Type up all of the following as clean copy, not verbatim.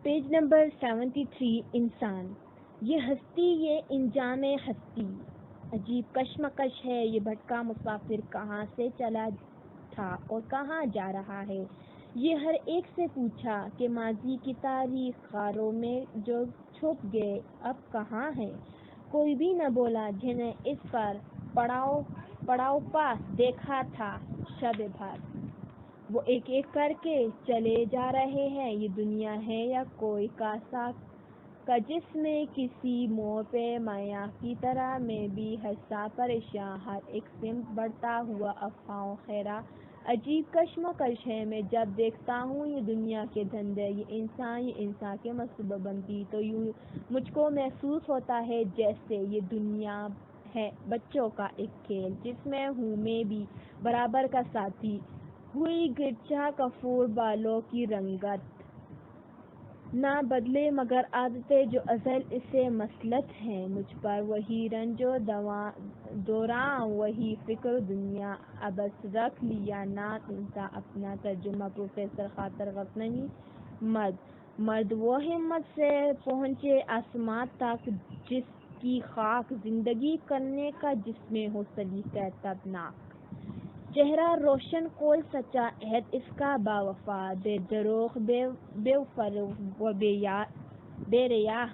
Page number 73 انسان، یہ ہستی، یہ انجام ہستی، عجیب کشمکش ہے، یہ بھٹکا مسافر کہاں سے چلا تھا اور کہاں جا رہا ہے؟ یہ ہر ایک سے پوچھا کہ ماضی کی تاریخ غاروں میں جو چھپ گئے اب کہاں ہے؟ کوئی بھی نہ بولا جنہیں اس پر پڑاؤ پاس دیکھا تھا شب بھر۔ وہ ایک ایک کر کے چلے جا رہے ہیں۔ یہ دنیا ہے یا کوئی کاسا کا جسم میں کسی موڑ پہ میاں کی طرح میں بھی ہنسا پریشاں، ہر ایک سمت بڑھتا ہوا افواہوں خیرہ۔ عجیب کشمکش ہے، میں جب دیکھتا ہوں یہ دنیا کے دھندے، یہ انسان کے منصوبہ بندی، تو یوں مجھ کو محسوس ہوتا ہے جیسے یہ دنیا ہے بچوں کا ایک کھیل، جس میں ہوں میں بھی برابر کا ساتھی۔ ہوئی گرچہ کفور بالوں کی رنگت نہ بدلے مگر عادتیں جو ازل سے مسلط ہیں مجھ پر، وہی رنج و دوران، وہی فکر دنیا۔ ابس رکھ لیا نام انسان اپنا، ترجمہ پروفیسر خاطر غزنوی۔ مرد وہ ہمت سے پہنچے آسماں تک جس کی خاک زندگی کرنے کا جس میں ہو سلیقہ تابناک، چہرہ روشن قول سچا عہد اس کا باوفا، بے دروغ بے فریب و بے ریا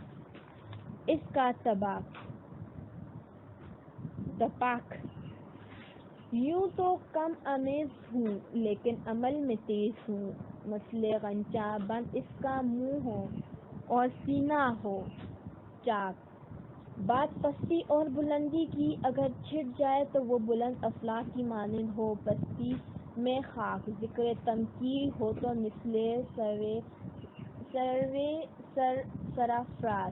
اس کا تپاک۔ یوں تو کم آمیز ہوں لیکن عمل میں تیز ہوں، مثل غنچہ بند اس کا منہ ہو اور سینہ ہو چاک۔ بات پستی اور بلندی کی، اگر چھٹ جائے تو وہ بلند افلاک کی مانند ہو، پستی میں خاک۔ ذکر تمکین ہو تو مثل سرافراز،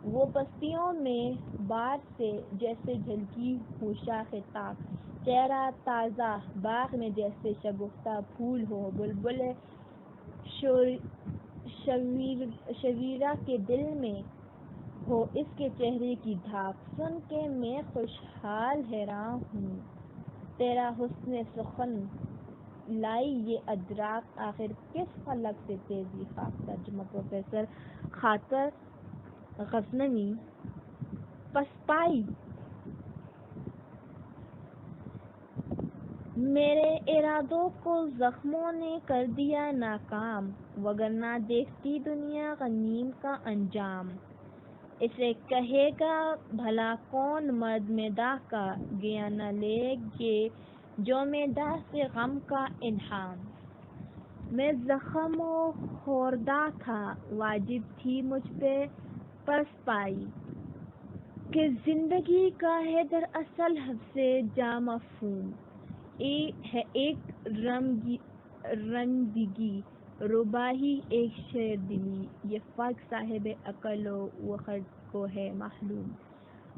وہ پستیوں میں بار سے جیسے جھلکی ہو شاخ طاق۔ چہرہ تازہ باغ میں جیسے شگفتہ پھول ہو، بلبل شویرہ کے دل میں ہو اس کے چہرے کی دھاک۔ سن کے میں خوشحال حیراں ہوں تیرا حسن سخن لائی یہ ادراک، آخر کس فلک سے تیزی خاک۔ ترجمہ پروفیسر خاطر غزنوی۔ پسپائی میرے ارادوں کو زخموں نے کر دیا ناکام، وگرنہ دیکھتی دنیا غنیم کا انجام۔ اسے کہے گا بھلا کون مرد میداں کا، گیا نہ لے یہ جو میداں سے غم کا انعام۔ میں زخم و خوردہ تھا، واجب تھی مجھ پہ پسپائی، کہ زندگی کا ہے دراصل حبسِ جاں مفہوم۔ ہے ایک رندگی ربائی، ایک شیر دلی، یہ فرق صاحب عقل و خرد کو ہے معلوم۔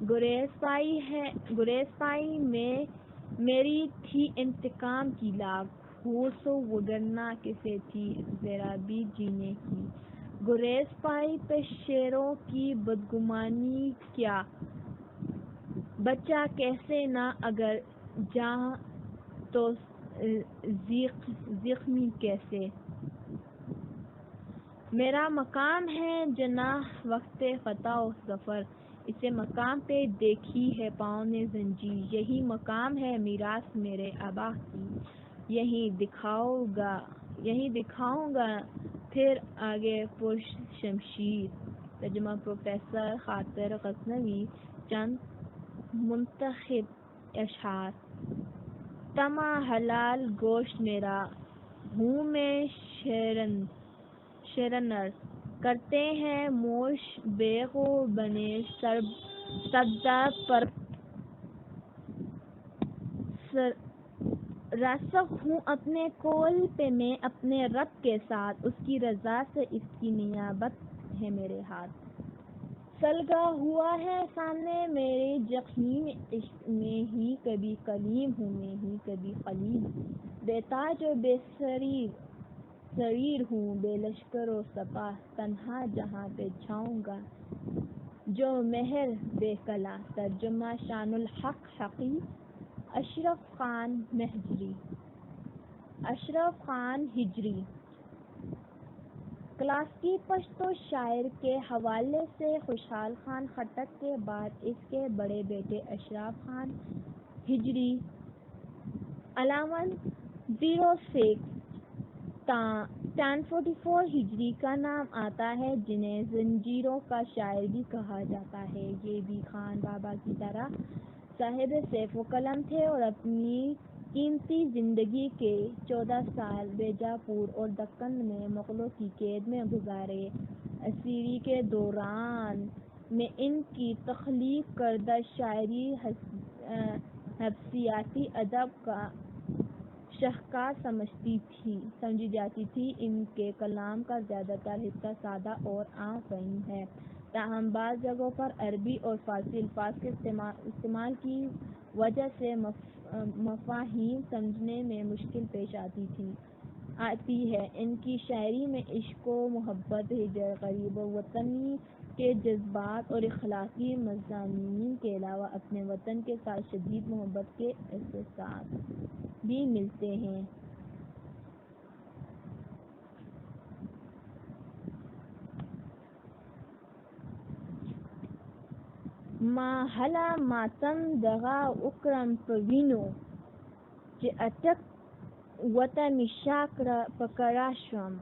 گریز پائی میں میری تھی انتقام کی لاگ، ہوش وگرنہ کسے تھی ضرابی جینے کی۔ گریز پائی پہ شیروں کی بدگمانی کیا، بچا کیسے نہ اگر جاں تو زخمی کیسے۔ میرا مقام ہے جناح وقت فتح و ظفر، اسے مقام پہ دیکھی ہے پاؤں نے زنجیر۔ یہی مقام ہے میراث میرے آبا کی، یہیں دکھاؤں گا پھر آگے پرش شمشیر۔ ترجمہ پروفیسر خاطر غزنوی۔ چند منتخب اشعار۔ طمع حلال گوشت میرا، ہوں میں شرنر، کرتے ہیں موش بیغ و بنے سبزہ پر راسخ ہوں اپنے قول پہ میں اپنے رب کے ساتھ، اس کی رضا سے اس کی نیابت ہے میرے ہاتھ۔ سلگا ہوا ہے سامنے میرے جحیم عشق، میں ہی کبھی کلیم ہوں میں ہی کبھی خلیل۔ بے تاج و بے سریر ہوں، بے لشکر و سپاہ، تنہا جہاں پہ جاؤں گا جو مہر بے کلام۔ ترجمہ شان الحق حقی۔ اشرف خان ہجری۔ کلاس کی پشتو شاعر کے حوالے سے خوشحال خان خٹک کے بعد اس کے بڑے بیٹے اشرف خان ہجری 1106 1044 ہجری کا نام آتا ہے، جنہیں زنجیروں کا شاعر بھی کہا جاتا ہے۔ یہ بھی خان بابا کی طرح صاحب سیف و قلم تھے اور اپنی قیمتی زندگی کے 14 سال بیجاپور اور دکن میں مغلوں کی قید میں گزارے۔ اسیری کے دوران میں ان کی تخلیق کردہ شاعری حبسیاتی ادب کا شاہکار سمجھی جاتی تھی۔ ان کے کلام کا زیادہ تر حصہ سادہ اور عام فہم ہے، تاہم بعض جگہوں پر عربی اور فارسی الفاظ کے استعمال کی وجہ سے مفاہیم سمجھنے میں مشکل پیش آتی ہے۔ ان کی شاعری میں عشق و محبت، ہجر، غریب وطنی کے جذبات اور اخلاقی مضامین کے علاوہ اپنے وطن کے ساتھ شدید محبت کے احساسات بھی ملتے ہیں۔ ما هلا ماتم دغا اکرم پوینو چه اتک وطن شاکر پکراشم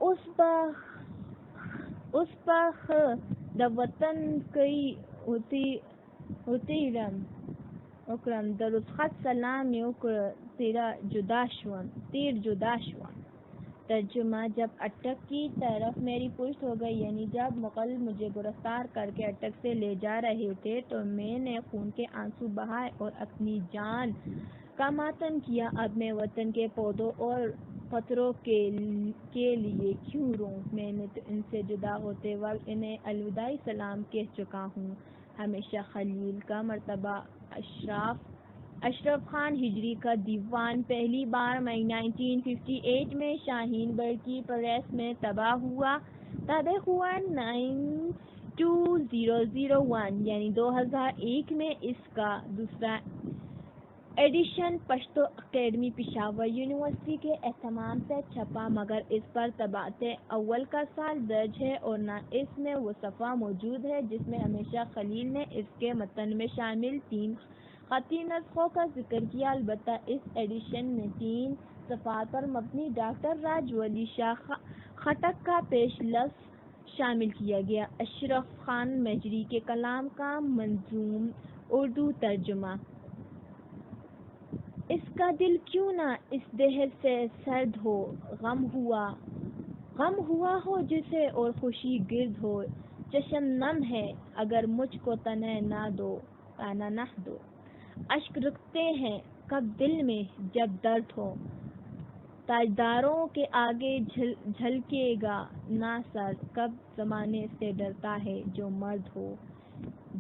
اس پخ د وطن کئی ہوتیرم اکرم در رسخت سلام اکر تیر جدا شوم۔ ترجمہ: جب اٹک کی طرف میری پشت ہو گئی، یعنی جب مغل مجھے گرفتار کر کے اٹک سے لے جا رہے تھے، تو میں نے خون کے آنسو بہائے اور اپنی جان کا ماتم کیا۔ اب میں وطن کے پودوں اور پتھروں کے لیے کیوں روں؟ میں نے تو ان سے جدا ہوتے وقت انہیں الوداعی سلام کہہ چکا ہوں۔ ہمیشہ خلیل کا مرتبہ اشرف خان ہجری کا دیوان پہلی بار مئی 1958 میں شاہین بڑ کی پریس میں طبع ہوا۔ 2001 یعنی 2001 میں اس کا دوسرا edition Pashto academy Peshawar university کے اہتمام سے چھپا، مگر اس پر طباعت اول کا سال درج ہے اور نہ اس میں وہ صفحہ موجود ہے جس میں ہمیشہ خلیل نے اس کے متن میں شامل 3 خطی نسخوں کا ذکر کیا۔ البتہ اس ایڈیشن میں 3 صفحات پر مبنی ڈاکٹر راج ولی شاہ خٹک کا پیش لفظ شامل کیا گیا۔ اشرف خان ہجری کے کلام کا منظوم اردو ترجمہ۔ اس کا دل کیوں نہ اس دہر سے سرد ہو، غم ہوا ہو جسے اور خوشی گرد ہو، چشم نم ہے اگر مجھ کو تنہا نہ دو۔ اشک رکتے ہیں کب دل میں جب درد ہو، تاجداروں کے آگے جھلکے گا نہ سر، کب زمانے سے ڈرتا ہے جو مرد ہو۔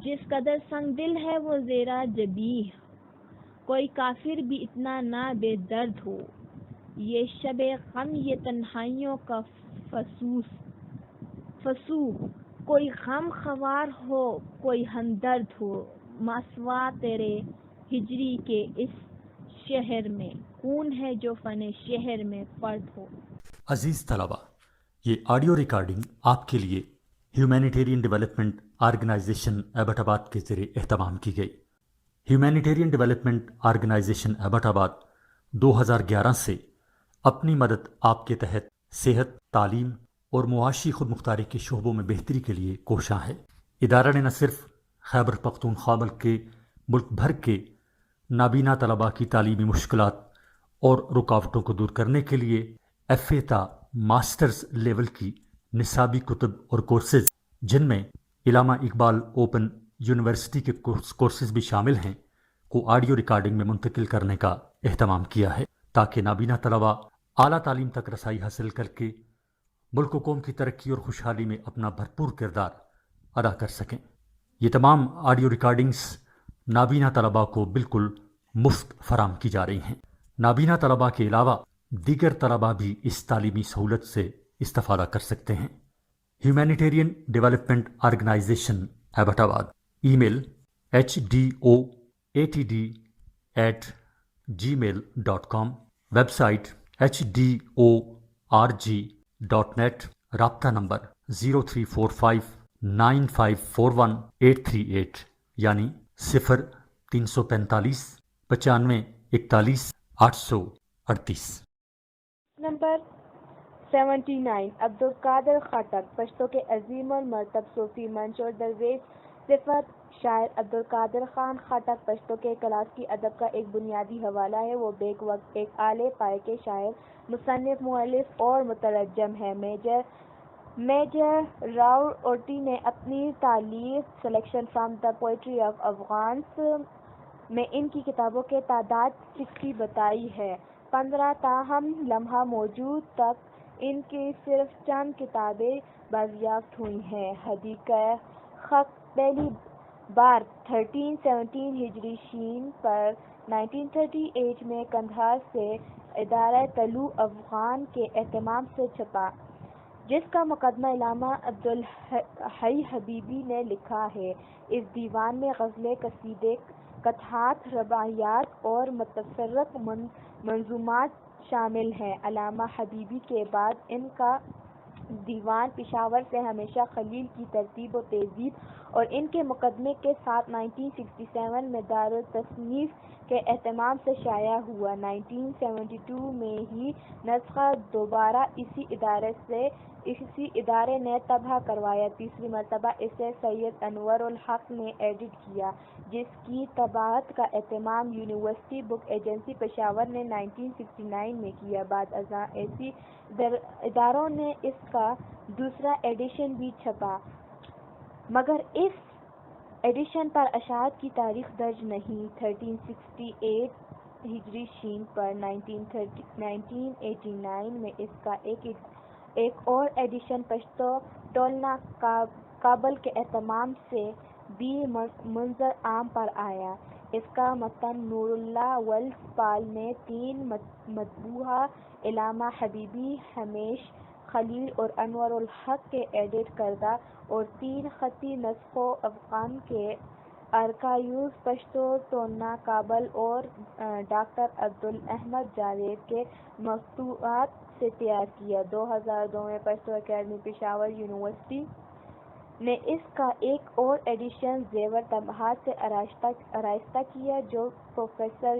جس قدر سنگ دل ہے وہ زیرہ جبیہ، کوئی کافر بھی اتنا نہ بے درد ہو۔ یہ شب غم یہ تنہائیوں کا فسوح، کوئی غم خوار ہو کوئی ہمدرد ہو۔ ماسوا تیرے ہجری کے اس شہر میں، خون ہے جو فن شہر میں فرد ہو۔ عزیز طلبہ، یہ آڈیو ریکارڈنگ آپ کے لیے ہیومینیٹیرین ڈیولپمنٹ آرگنائزیشن ایبٹ آباد کے ذریعے اہتمام کی گئی۔ ہیومینیٹیرین ڈیولپمنٹ آرگنائزیشن ایبٹ آباد 2011 سے اپنی مدد آپ کے تحت صحت، تعلیم اور معاشی خود مختاری کے شعبوں میں بہتری کے لیے کوشاں ہے۔ ادارہ نے نہ صرف خیبر پختونخوا ملک بھر کے نابینا طلباء کی تعلیمی مشکلات اور رکاوٹوں کو دور کرنے کے لیے ایف اے تا ماسٹرز لیول کی نصابی کتب اور کورسز، جن میں علامہ اقبال اوپن یونیورسٹی کے کورسز بھی شامل ہیں، کو آڈیو ریکارڈنگ میں منتقل کرنے کا اہتمام کیا ہے، تاکہ نابینا طلباء اعلیٰ تعلیم تک رسائی حاصل کر کے ملک و قوم کی ترقی اور خوشحالی میں اپنا بھرپور کردار ادا کر سکیں۔ یہ تمام آڈیو ریکارڈنگز نابینا طلباء کو بالکل مفت فراہم کی جا رہی ہیں۔ نابینا طلباء کے علاوہ دیگر طلباء بھی اس تعلیمی سہولت سے استفادہ کر سکتے ہیں۔ Humanitarian development organization Abbottabad, email HDOATD@gmail.com، website HDORG net رابطہ نمبر 03459541 یعنی 0345 95 41 838۔ نمبر 79 عبدالقادر خٹک، پشتو کے عظیم المرتب صوفی منش اور درویش صفت شاعر عبدالقادر خان خٹک پشتو کے کلاسیکی ادب کا ایک بنیادی حوالہ ہے۔ وہ بیک وقت ایک اعلیٰ پائے کے شاعر، مصنف، مؤلف اور مترجم ہیں۔ میجر راؤ اوٹی نے اپنی تالیف selection from the poetry of Afghans میں ان کی کتابوں کی تعداد 60 بتائی ہے۔ 15 تاہم لمحہ موجود تک ان کی صرف چند کتابیں بازیافت ہوئی ہیں۔ حدیقہ خق پہلی بار 1317 ہجری شین پر 1938 میں قندھار سے ادارہ طلوع افغان کے اہتمام سے چھپا، جس کا مقدمہ علامہ عبدالحی حبیبی نے لکھا ہے۔ اس دیوان میں غزلیں، قصیدے، قطعات، رباعیات اور متفرق منظومات شامل ہیں۔ علامہ حبیبی کے بعد ان کا دیوان پشاور سے ہمیشہ خلیل کی ترتیب و تہذیب اور ان کے مقدمے کے ساتھ 1967 میں دارالتصنیف کے اہتمام سے شائع ہوا۔ 1972 میں ہی نسخہ دوبارہ اسی ادارے نے طبع کروایا۔ تیسری مرتبہ اسے سید انور الحق نے ایڈٹ کیا، جس کی طباعت کا اہتمام یونیورسٹی بک ایجنسی پشاور نے 1969 میں کیا۔ بعد ازاں ایسی اداروں نے اس کا دوسرا ایڈیشن بھی چھاپا، مگر اس ایڈیشن پر اشاعت کی تاریخ درج نہیں۔ 1368 ہجری شین پر 1989 میں اس کا ایک اور ایڈیشن پشتو ٹولنا کابل کے اہتمام سے بھی منظر عام پر آیا۔ اس کا متن نور اللہ ولف پال نے 3 مطبوعہ علامہ حبیبی، ہمیش خلیل اور انور الحق کے ایڈٹ کردہ اور 3 خطی نسخوں افغان کے آرکائیوز پشتو ٹولنا کابل اور ڈاکٹر عبدالاحد جاوید کے مقطوعات سے تیار کیا۔ 2002 میں پشتو اکیڈمی پشاور یونیورسٹی نے اس کا ایک اور ایڈیشن زیور طباعت سے آراستہ کیا، جو پروفیسر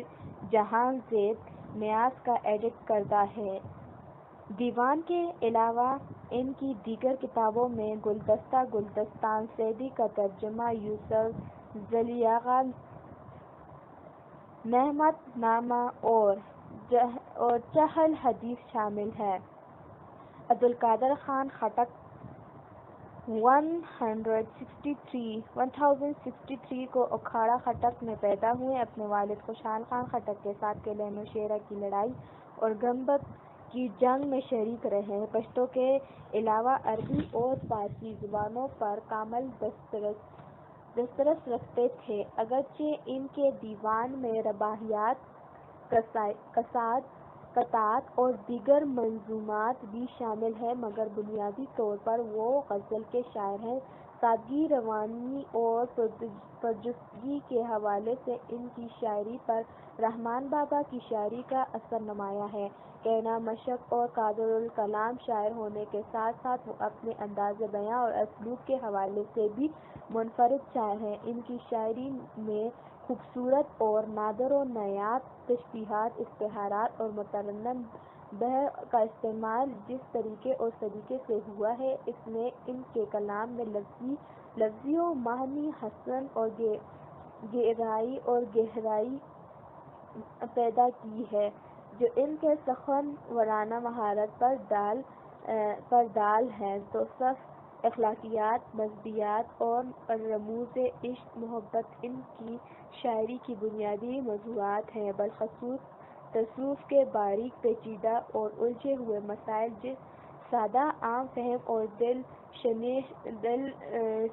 جہان زیب نیاز کا ایڈٹ کردہ ہے۔ دیوان کے علاوہ ان کی دیگر کتابوں میں گلدستہ گلدستان، سعدی کا ترجمہ، یوسف زلیخا، نعمت نامہ اور چہل حدیث شامل ہے۔ عبدالقادر خان خٹک 1063 کو اکھاڑا خٹک میں پیدا ہوئے۔ اپنے والد خوشحال خان خٹک کے ساتھ قلعہ نوشہرہ کی لڑائی اور گنبد کی جنگ میں شریک رہے۔ پشتو کے علاوہ عربی اور فارسی زبانوں پر کامل دسترس رکھتے تھے۔ اگرچہ ان کے دیوان میں رباعیات، قطعات اور دیگر منظومات بھی شامل ہیں، مگر بنیادی طور پر وہ غزل کے شاعر ہیں۔ سادگی، روانی اور پرجستگی کے حوالے سے ان کی شاعری پر رحمان بابا کی شاعری کا اثر نمایاں ہے۔ کہنا مشق اور قادر الکلام شاعر ہونے کے ساتھ ساتھ وہ اپنے انداز بیاں اور اسلوب کے حوالے سے بھی منفرد شاعر ہیں۔ ان کی شاعری میں خوبصورت اور نادر و نایاب تشبیہات، استعارات اور مترنم بحر کا استعمال جس طریقے اور سلیقے سے ہوا ہے، اس نے ان کے کلام میں لفظی و معنی حسن اور گہرائی پیدا کی ہے، جو ان کے سخن ورانہ مہارت پر ڈال ہے۔ توصف، اخلاقیات، مذہبیات اور رموز عشق محبت ان کی شاعری کی بنیادی موضوعات ہیں۔ بالخصوص تصوف کے باریک پیچیدہ اور الجھے ہوئے مسائل جس سادہ، عام فہم اور دل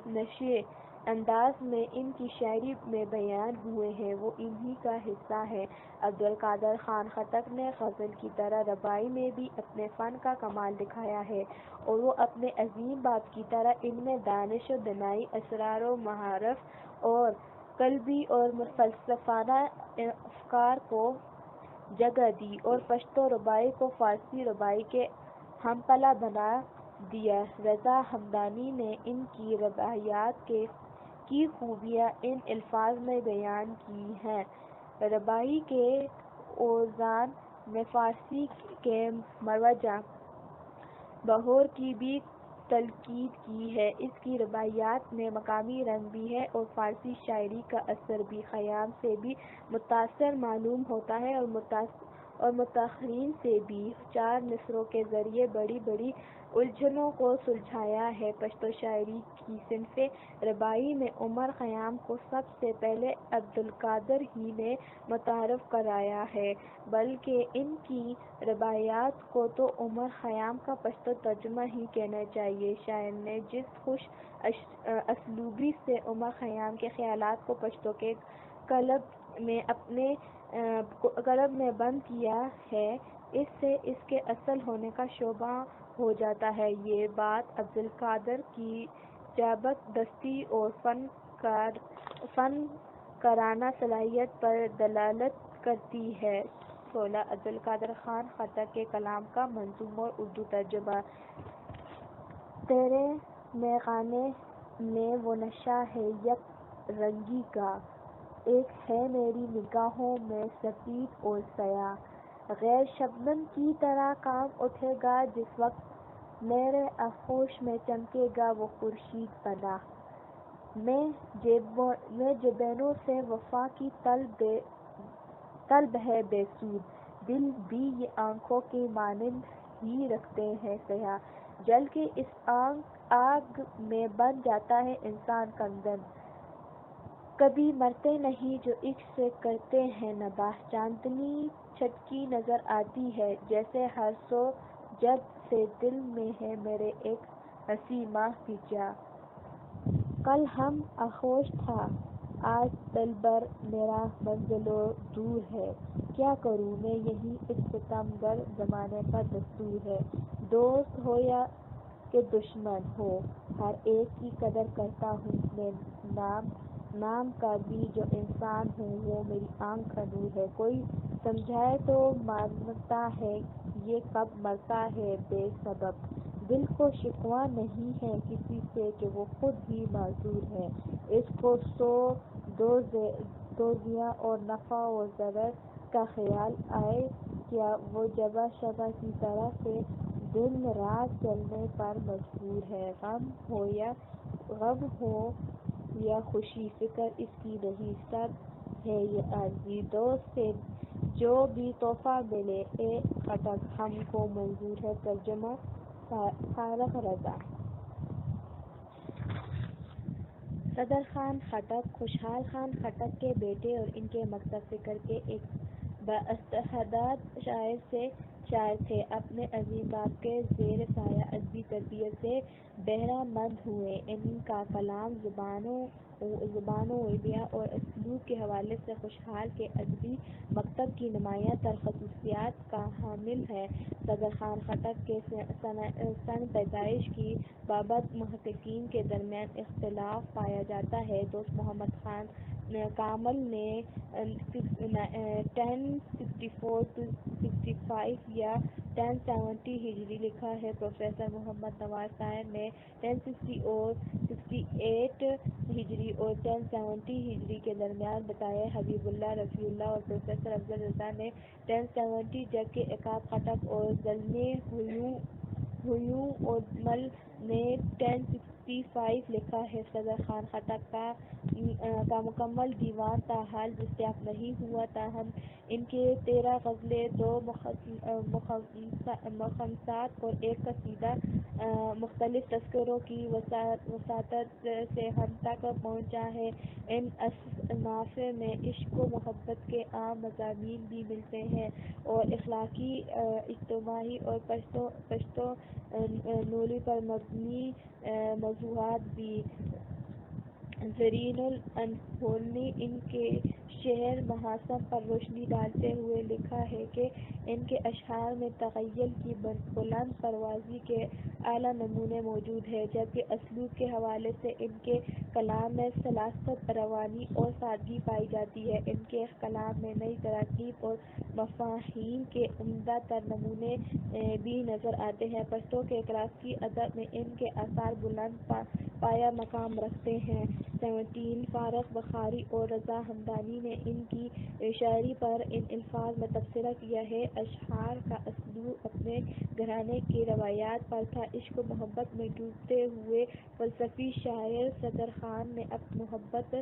نشین انداز میں ان کی شاعری میں بیان ہوئے ہیں، وہ انہی کا حصہ ہے۔ عبدالقادر خان خٹک نے غزل کی طرح رباعی میں بھی اپنے فن کا کمال دکھایا ہے، اور وہ اپنے عظیم باپ کی طرح ان میں دانش و دانائی، اسرار و معارف اور قلبی اور فلسفانہ افکار کو جگہ دی، اور پشتو رباعی کو فارسی رباعی کے ہم پلا بنا دیا۔ رضا ہمدانی نے ان کی رباعیات کی خوبیاں ان الفاظ میں بیان کی ہیں۔ رباعی کے اوزان میں فارسی کے مروجہ بہور کی بھی تلقین کی ہے۔ اس کی رباعیات میں مقامی رنگ بھی ہے اور فارسی شاعری کا اثر بھی خیام سے بھی متاثر معلوم ہوتا ہے اور متاخرین سے بھی۔ 4 مصرعوں کے ذریعے بڑی بڑی الجھنوں کو سلجھایا ہے۔ پشتو شاعری کی صنف رباعی میں عمر خیام کو سب سے پہلے عبدالقادر ہی نے متعارف کرایا ہے، بلکہ ان کی رباعیات کو تو عمر خیام کا پشتو ترجمہ ہی کہنا چاہیے۔ شاعر نے جس خوش اسلوبی سے عمر خیام کے خیالات کو پشتو کے قالب میں بند کیا ہے، اس سے اس کے اصل ہونے کا شبہ ہو جاتا ہے۔ یہ بات عبدالقادر کی زبردستی اور فنکارانہ صلاحیت پر دلالت کرتی ہے۔ 16 عبدالقادر خان خٹک کے کلام کا منظوم اور اردو ترجمہ۔ تیرے میخانے میں وہ نشہ ہے یک رنگی کا، ایک ہے میری نگاہوں میں سفید اور سیاہ، غیر شبنم کی طرح کام اٹھے گا جس وقت میرے آغوش میں چمکے گا وہ خورشید پناہ۔ میں جبینوں سے وفا کی طلب ہے بے سود، دل بھی یہ آنکھوں کے مانند ہی رکھتے ہیں سیاہ، جل کے اس آگ میں بن جاتا ہے انسان کندن، کبھی مرتے نہیں جو عشق سے کرتے ہیں نباہ۔ چاندنی چھٹکی نظر آتی ہے جیسے ہر سو، جب سے دل میں ہے میرے ایک ہنسی ماہ کی جا۔ کل ہم آغوش تھا آج دلبر میرا منزلوں دور ہے، کیا کروں میں یہی اس ستم گر زمانے کا دستور ہے۔ دوست ہو یا کہ دشمن ہو ہر ایک کی قدر کرتا ہوں میں، نام کا بھی جو انسان ہوں وہ میری آنکھ کا نور ہے۔ کوئی سمجھائے تو مانتا ہے یہ کب مرتا ہے بے سبب، دل کو شکوہ نہیں ہے کسی سے کہ وہ خود ہی معذور ہے، اس کو سو دوزیاں اور نفع و ضرر کا خیال آئے کیا، وہ جبہ شبہ کی طرح سے دن رات چلنے پر مجبور ہے، غم ہو یا خوشی فکر اس کی نہیں، سب ہے یہ عارضی، دوست سے جو بھی تحفہ ملے اے خٹک ہم کو منظور ہے۔ ترجمہ فارغ رضا۔ صدر خان خٹک خوشحال خان خٹک کے بیٹے اور ان کے مکتب فکر کے ایک بااستعداد شاعر تھے۔ اپنے عظیم باپ کے زیر سایہ ادبی تربیت سے بہرہ مند ہوئے۔ ان کا کلام زبان و ادبیہ اور اسلوب کے حوالے سے خوشحال کے ادبی مکتب کی نمایاں تر خصوصیات کا حامل ہے۔ صدر خان خٹک کے سنِ پیدائش کی بابت محققین کے درمیان اختلاف پایا جاتا ہے۔ دوست محمد خان کامل نے 1064-65 یا 1070 ہجری لکھا ہے۔ پروفیسر محمد نواز طاہر نے 1060 اور 68 ہجری اور 1070 ہجری کے درمیان بتایا۔ حبیب اللہ رفیع اللہ اور پروفیسر افضل رضا نے 1070 جبکہ عقاب خٹک اور زلمے ہیوں اور مل نے 1065 لکھا ہے۔ صدر خان خٹک کا مکمل دیوان تاحال دستیاب نہیں ہوا، تاہم ان کے 13 غزلیں، 2 مخمصات اور 1 قصیدہ مختلف تذکروں کی وساطت سے ہم تک پہنچا ہے۔ ان اصناف میں عشق و محبت کے عام مضامین بھی ملتے ہیں اور اخلاقی، اجتماعی اور پشتو نولی پر مبنی موضوعات بھی۔ زرین الانفورنی ان کے شعر محاسن پر روشنی ڈالتے ہوئے لکھا ہے کہ ان کے اشعار میں تخیل کی بلند پروازی کے اعلیٰ نمونے موجود ہیں، جبکہ اسلوب کے حوالے سے ان کے کلام میں سلاست، روانی اور سادگی پائی جاتی ہے۔ ان کے کلام میں نئی تراکیب اور مفاہیم کے عمدہ تر نمونے بھی نظر آتے ہیں۔ پشتو کے کلاسیکی ادب میں ان کے آثار بلند پایہ مقام رکھتے ہیں۔ 17 فارخ بخاری اور رضا ہمدانی نے ان کی شاعری پر ان الفاظ میں تبصرہ کیا ہے: اشعار کا اسلوب اپنے گھرانے کی روایات پر تھا۔ عشق و محبت میں ڈوبتے ہوئے فلسفی شاعر صدر خان نے محبت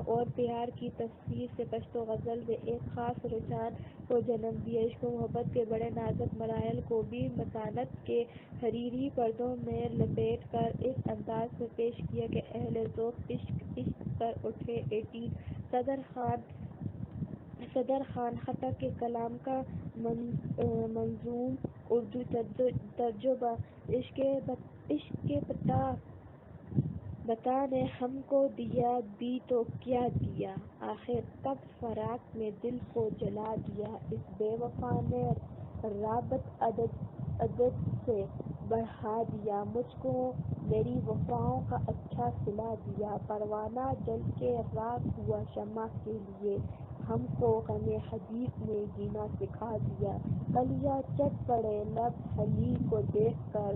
اور پیار کی تصویر سے پشتو غزل میں ایک خاص رجحان کو جنم دیا۔ عشق و محبت کے بڑے نازک مراحل کو بھی متانت کے حریری پردوں میں لپیٹ کر اس انداز میں پیش کیا کہ اہل ذوق عشق پر اٹھے۔ 18 صدر خان خٹک کے کلام کا منظوم اردو ترجمہ: عشق کے بتا نے ہم کو دیا بھی تو کیا دیا، آخر تب فراق میں دل کو جلا دیا۔ اس بے وفا نے رابط عدد سے بڑھا دیا، مجھ کو میری وفاؤں کا اچھا صلہ دیا۔ پروانہ جل کے راکھ ہوا شمع کے لیے، ہم کو غم حبیب نے جینا سکھا دیا۔ کلیاں چٹ پڑے لب حلیل کو دیکھ کر،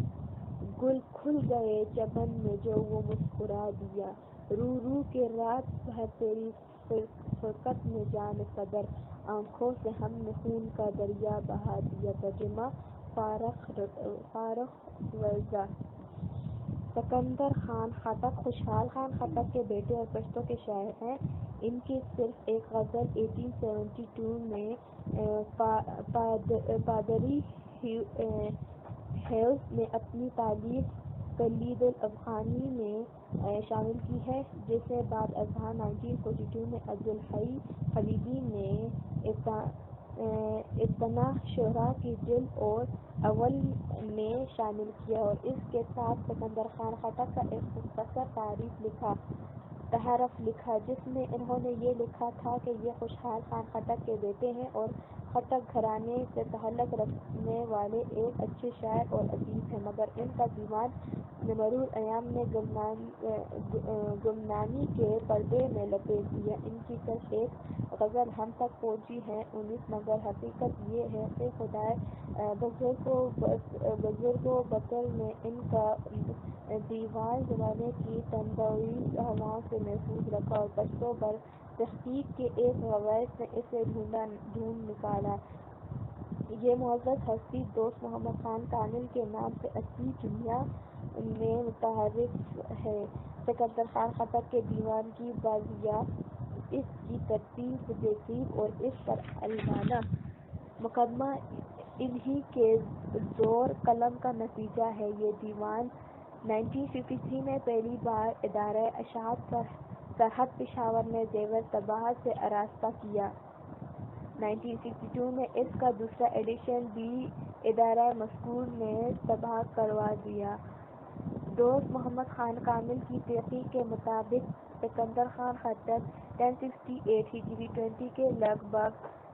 گل کھل گئے چمن میں جو وہ مسکرا دیا۔ رو رو کے رات بھر تیری فرقت میں جان صدر، آنکھوں سے ہم نے خون کا دریا بہا دیا۔ ترجمہ: فارخ رضا۔ سکندر خان خٹک خوشحال خان خٹک کے بیٹے اور پشتو کے شاعر ہیں۔ ان کی صرف ایک غزل 1872 میں پادری ہیوز نے اپنی تالیف کلید الافغانی میں شامل کی ہے، جسے بعد ازاں 1942 میں عبدالحی خلیلی نے ابتداء شعراء کی جلد اول میں شامل کیا اور اس کے ساتھ سکندر خان خٹک کا ایک مختصر تعارف لکھا، جس میں انہوں نے یہ لکھا تھا کہ یہ خوشحال خان خٹک کے بیٹے ہیں اور خٹک گھرانے سے تعلق رکھنے والے ایک اچھے شاعر اور ادیب ہیں، مگر ان کا دیوان مرور ایام نے گمنامی کے پردے میں لپیٹ دیا۔ ان کی صرف ایک غزل ہم تک پہنچی ہے 19، مگر حقیقت یہ ہے کہ خدائے بزرگ و بطل نے ان کا دیوان زمانے کی تندرست ہواؤں سے محفوظ رکھا اور پشتو پر تحقیق کے ایک مباحث نے اسے ڈھونڈ نکالا۔ یہ معزز ہستی دوست محمد خان کامل کے نام سے اسی دنیا میں متعارف ہے۔ سکندر خان خٹک کے دیوان کی بازیافت، اس کی ترتیب و تہذیب اور اس پر عالمانہ مقدمہ انہی کے زور قلم کا نتیجہ ہے۔ یہ دیوان 1953 میں پہلی بار ادارہ اشاعت سرحد پشاور نے زیور طباعت سے آراستہ کیا۔ 1962 میں اس کا دوسرا ایڈیشن بھی ادارہ مذکور نے طبع کروا دیا۔ دوست محمد خان کامل کی تحقیق کے مطابق سکندر خان خٹک 1068 ہجری 20 کے لگ بھگ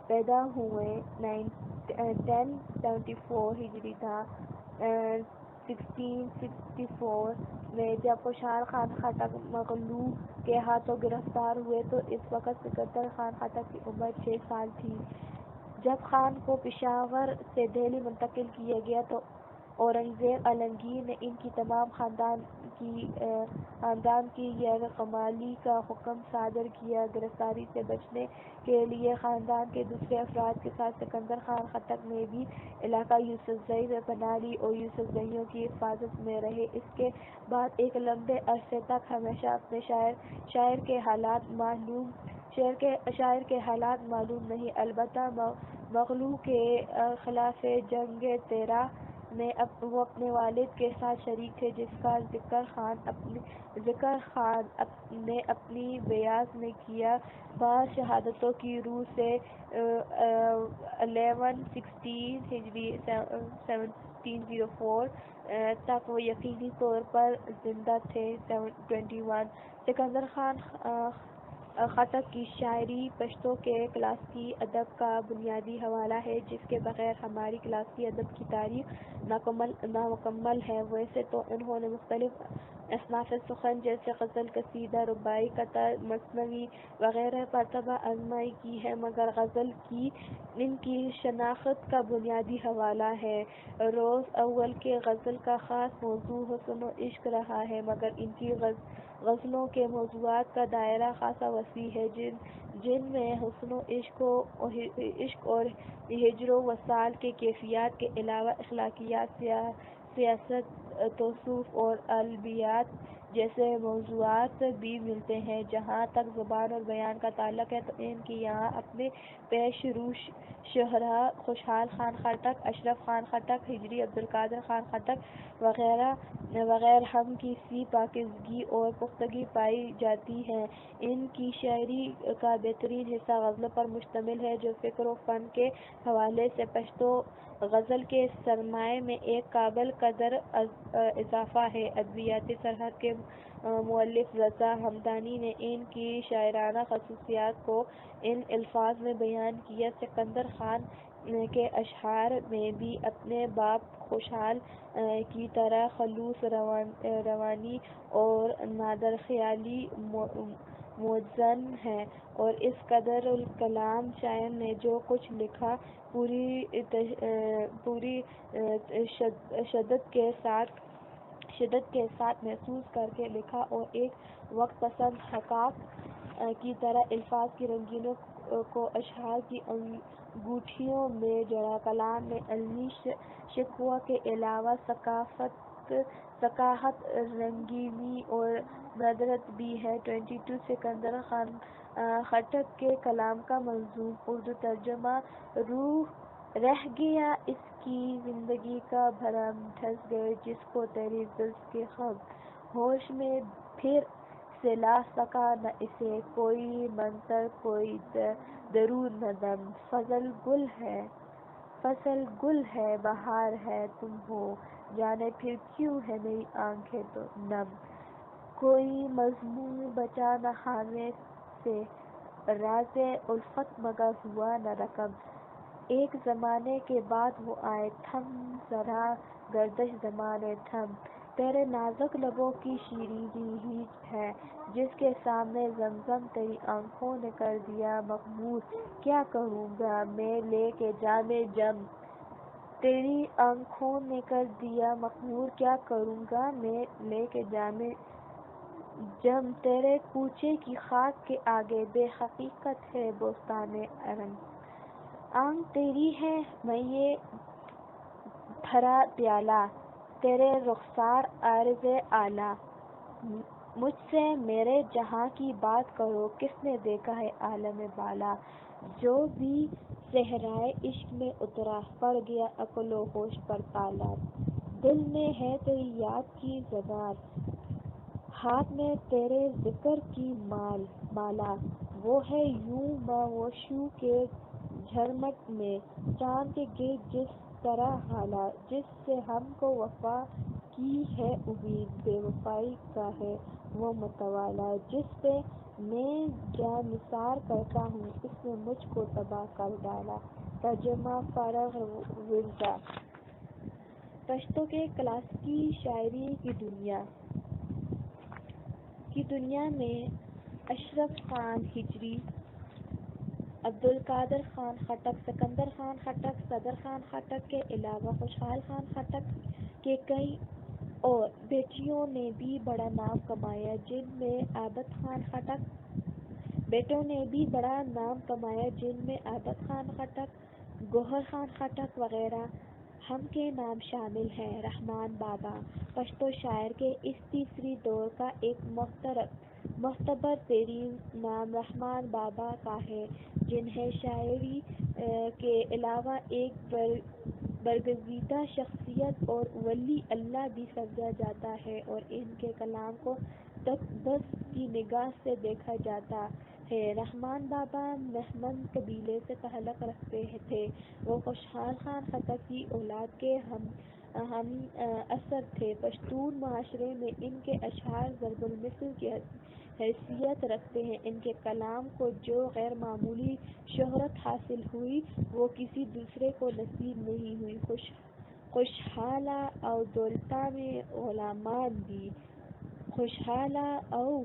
پیدا ہوئے۔ 1074 ہجری تھا۔ 1664 میں جب خوشحال خان خٹک مغلوں کے ہاتھوں گرفتار ہوئے تو اس وقت سکندر خان خٹک کی عمر 6 سال تھی۔ جب خان کو پشاور سے دہلی منتقل کیا گیا تو اورنگزیب عالمگیر نے ان کی تمام خاندان کی یرغمالی کا حکم صادر کیا۔ گرفتاری سے بچنے کے لیے خاندان کے دوسرے افراد کے ساتھ سکندر خان خٹک نے بھی علاقہ یوسفزئی میں پناہ لی اور یوسفزئیوں کی حفاظت میں رہے۔ اس کے بعد ایک لمبے عرصے تک ہمیشہ اپنے شاعر کے حالات معلوم نہیں، البتہ مغلوں کے خلاف جنگ 13 میں وہ اپنے والد کے ساتھ شریک تھے، جس کا ذکر خان نے اپنی بیاض میں کیا۔ بعض شہادتوں کی روح سے 1116 ہجری 1704 تک وہ یقینی طور پر زندہ تھے۔ 21 سکندر خان خٹک کی شاعری پشتو کے کلاسیکی ادب کا بنیادی حوالہ ہے، جس کے بغیر ہماری کلاسیکی ادب کی تاریخ نامکمل ہے۔ ویسے تو انہوں نے مختلف اصناف سخن جیسے غزل، قصیدہ، رباعی، قطع، مثنوی وغیرہ مرتبہ آزمائی کی ہے، مگر غزل کی ان کی شناخت کا بنیادی حوالہ ہے۔ روز اول کے غزل کا خاص موضوع حسن و عشق رہا ہے، مگر ان کی غزلوں کے موضوعات کا دائرہ خاصا وسیع ہے، جن میں حسن و عشق اور ہجر و وصال کے کیفیات کے علاوہ اخلاقیات، سیاست، تصوف اور البیات جیسے موضوعات بھی ملتے ہیں۔ جہاں تک زبان اور بیان کا تعلق ہے تو ان کی یہاں اپنے پیش رو شہرا خوشحال خان خٹک، اشرف خان خٹک، ہجری عبدالقادر خان خٹک وغیرہ ہم کی سی پاکیزگی اور پختگی پائی جاتی ہے۔ ان کی شاعری کا بہترین حصہ غزلوں پر مشتمل ہے، جو فکر و فن کے حوالے سے پشتو غزل کے سرمایہ میں ایک قابل قدر اضافہ ہے۔ ادبیاتی سرحد کے مؤلف رضا ہمدانی نے ان کی شاعرانہ خصوصیات کو ان الفاظ میں بیان کیا: سکندر خان کے اشعار میں بھی اپنے باپ خوشحال کی طرح خلوص، روانی اور نادر خیالی موزن ہے، اور اس قدر الکلام شاعر نے جو کچھ لکھا پوری شدت کے ساتھ محسوس کر کے لکھا، اور ایک وقت پسند حقاق کی طرح الفاظ کی رنگینیوں کو اشعار کی انگوٹھیوں میں جڑا۔ کلام میں علمی شکوہ کے علاوہ ثقافت، رنگینی اور ندرت بھی ہے۔ 22 سکندر خان خٹک کے کلام کا منظوم اردو ترجمہ: رہ گیا اس کی زندگی کا بھرم، دھس گئے جس کو تیری زلف کے خم، ہوش میں پھر سے لا سکا نہ اسے کوئی منتر، کوئی درود نہ دم۔ فصل گل ہے، بہار ہے، تم ہو، جانے پھر کیوں ہے میری آنکھیں تو نم۔ کوئی مضموں بچا نہ خانے سے، راز الفت مگر ہوا نہ رقم۔ ایک زمانے کے بعد وہ آئے، تھم ذرا گردش زمانے تھم۔ تیرے نازک لبوں کی شیریں ہی ہے، جس کے سامنے زمزم تیری آنکھوں نے کر دیا مخمور۔ کیا کروں گا میں لے کے جام جم، تیری آنکھوں نے کر دیا مخمور۔ کیا کروں گا میں لے کے جام جم، تیرے کوچے کی خاک کے آگے بے حقیقت ہے بوستان ارم۔ آنکھ تیری ہے میں یہ بھرا پیالہ، تیرے رخسار عارض اعلیٰ۔ مجھ سے میرے جہاں کی بات کرو، کس نے دیکھا ہے عالم بالا۔ جو بھی صحرائے عشق میں اترا، پڑ گیا عقل و ہوش پر تالا۔ دل میں ہے تیری یاد کی زنار، ہاتھ میں تیرے ذکر کی مالا۔ وہ ہے یوں مواشوں کے جھرمٹ میں، چاند کے گرد جس طرح ہالا۔ جس سے ہم کو وفا کی ہے امید، بے وفائی کا ہے وہ متوالا۔ جس پہ میں جاں نثار کرتا ہوں، اس نے مجھ کو تباہ کر ڈالا۔ ترجمہ: فارغ رضا۔ پشتو کے کلاسیکی شاعری کی دنیا میں اشرف خان ہجری، عبدالقادر خان خٹک، سکندر خان خٹک، صدر خان خٹک کے علاوہ خوشحال خان خٹک کے کئی اور بیٹوں نے بھی بڑا نام کمایا، جن میں عابد خان خٹک، گوہر خان خٹک وغیرہ ہم کے نام شامل ہیں۔ رحمان بابا۔ پشتو شاعری کے اس تیسرے دور کا ایک معتبر ترین نام رحمان بابا کا ہے، جنہیں شاعری کے علاوہ ایک برگزیدہ شخصیت اور ولی اللہ بھی سمجھا جاتا ہے، اور ان کے کلام کو تقدس کی نگاہ سے دیکھا جاتا ہے۔ رحمان بابا مہمند قبیلے سے تعلق رکھتے تھے۔ وہ خوشحال خان خٹک کی اولاد کے اہم اثر تھے۔ پشتون معاشرے میں ان کے اشعار ضرب المثل کی حیثیت رکھتے ہیں۔ ان کے کلام کو جو غیر معمولی شہرت حاصل ہوئی وہ کسی دوسرے کو نصیب نہیں ہوئی۔ خوشحالہ او دولتا میں غلامان دی، خوشحالہ او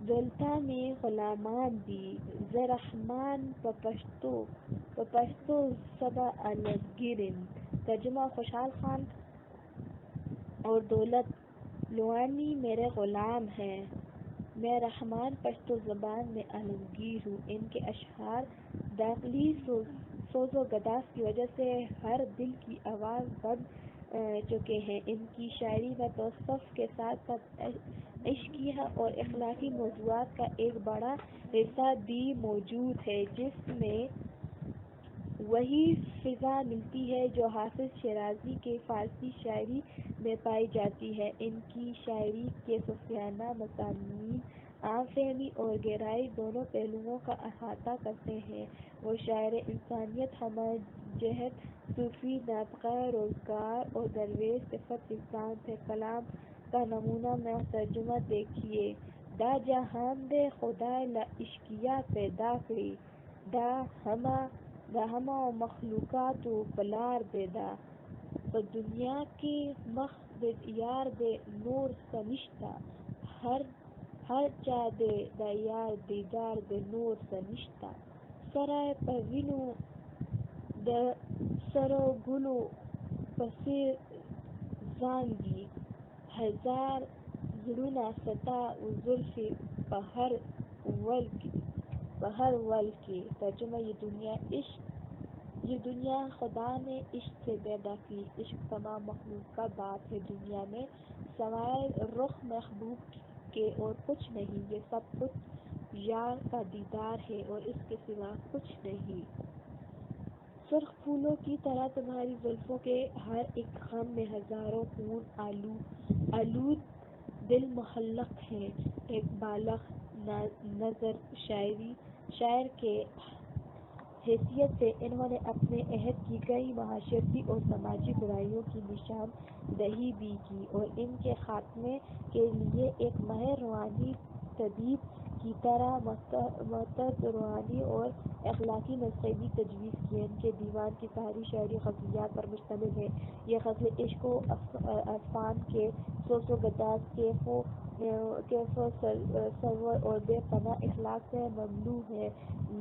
دولتا میں غلامان دی، ز رحمان پپشتو زبا عالمگیرن۔ ترجمہ: خوشحال خان اور دولت لوانی میرے غلام ہیں، میں رحمان پشتو زبان میں عالمگیر ہوں۔ ان کے اشعار داخلی سوز و گداز کی وجہ سے ہر دل کی آواز بن چکے ہیں۔ ان کی شاعری میں تصوف کے ساتھ ساتھ عشقیہ اور اخلاقی موضوعات کا ایک بڑا حصہ بھی موجود ہے، جس میں وہی فضا ملتی ہے جو حافظ شیرازی کی فارسی شاعری میں پائی جاتی ہے۔ ان کی شاعری کے صوفیانہ مضامین عام فہمی اور گہرائی دونوں پہلوؤں کا احاطہ کرتے ہیں۔ وہ شاعر انسانیت، ہمہ جہت، صوفی، نابغہ، روزگار اور درویش صفت انسان تھے۔ کلام کا نمونہ میں ترجمہ دیکھیے: دا جہان دے خدائے لا عشقیہ پیدا کری، دا ہمہ مخلوقاتو پلار دے دا، تو دنیا کی مخ یار دے نور سنشتا، ہر چا دے دا یار دیدار دے نور سنشتا، سرائے پوینو دا سرو گلو پسیر زانگی، ہزار زڑونا ستا و زلفی پہر ول کی۔ ترجمہ: یہ دنیا خدا نے عشق سے پیدا کی، عشق تمام مخلوق کا باپ ہے۔ دنیا میں سوائے رخ محبوب کے اور کچھ نہیں، یہ سب کچھ یار کا دیدار ہے اور اس کے سوا کچھ نہیں۔ سرخ پھولوں کی طرح تمہاری زلفوں کے ہر ایک خم میں ہزاروں خون آلود دل معلق ہیں۔ ایک بالغ نظر شاعر کے حیثیت سے انہوں نے اپنے عہد کی کئی معاشرتی اور سماجی برائیوں کی نشان دہی بھی کی اور ان کے خاتمے کے لیے ایک ماہر روحانی طبیب کی طرح معتبر روحانی اور اخلاقی نسخے بھی تجویز کیے۔ ان کے دیوان کی ساری شاعری غزلیات پر مشتمل ہے۔ یہ غزلیں عشق و عرفان کے سوز و گداز، کیف و سرور اور بے پناہ اخلاق سے مملو ہیں۔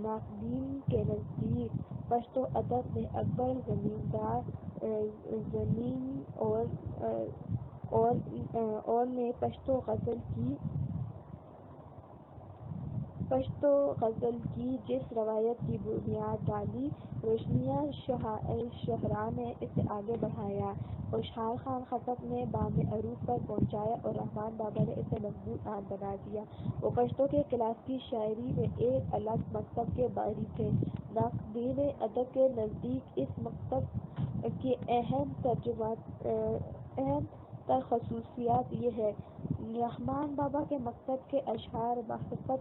ناقدین کے نزدیک پشتو ادب میں اکبر زمین اور نے پشتو غزل کی جس روایت کی بنیاد ڈالی، روشنیہ شاہراہ نے اسے آگے بڑھایا، خوشحال خان خٹک نے بام عروج پر پہنچایا اور رحمان بابا نے اسے مقبول عام بنا دیا۔ وہ پشتو کے کلاسیکی شاعری میں ایک الگ مکتب کے بانی تھے۔ ناقدین ادب کے نزدیک اس مکتب کی اہم تر خصوصیت یہ ہے: رحمان بابا کے مکتب کے اشعار محبت،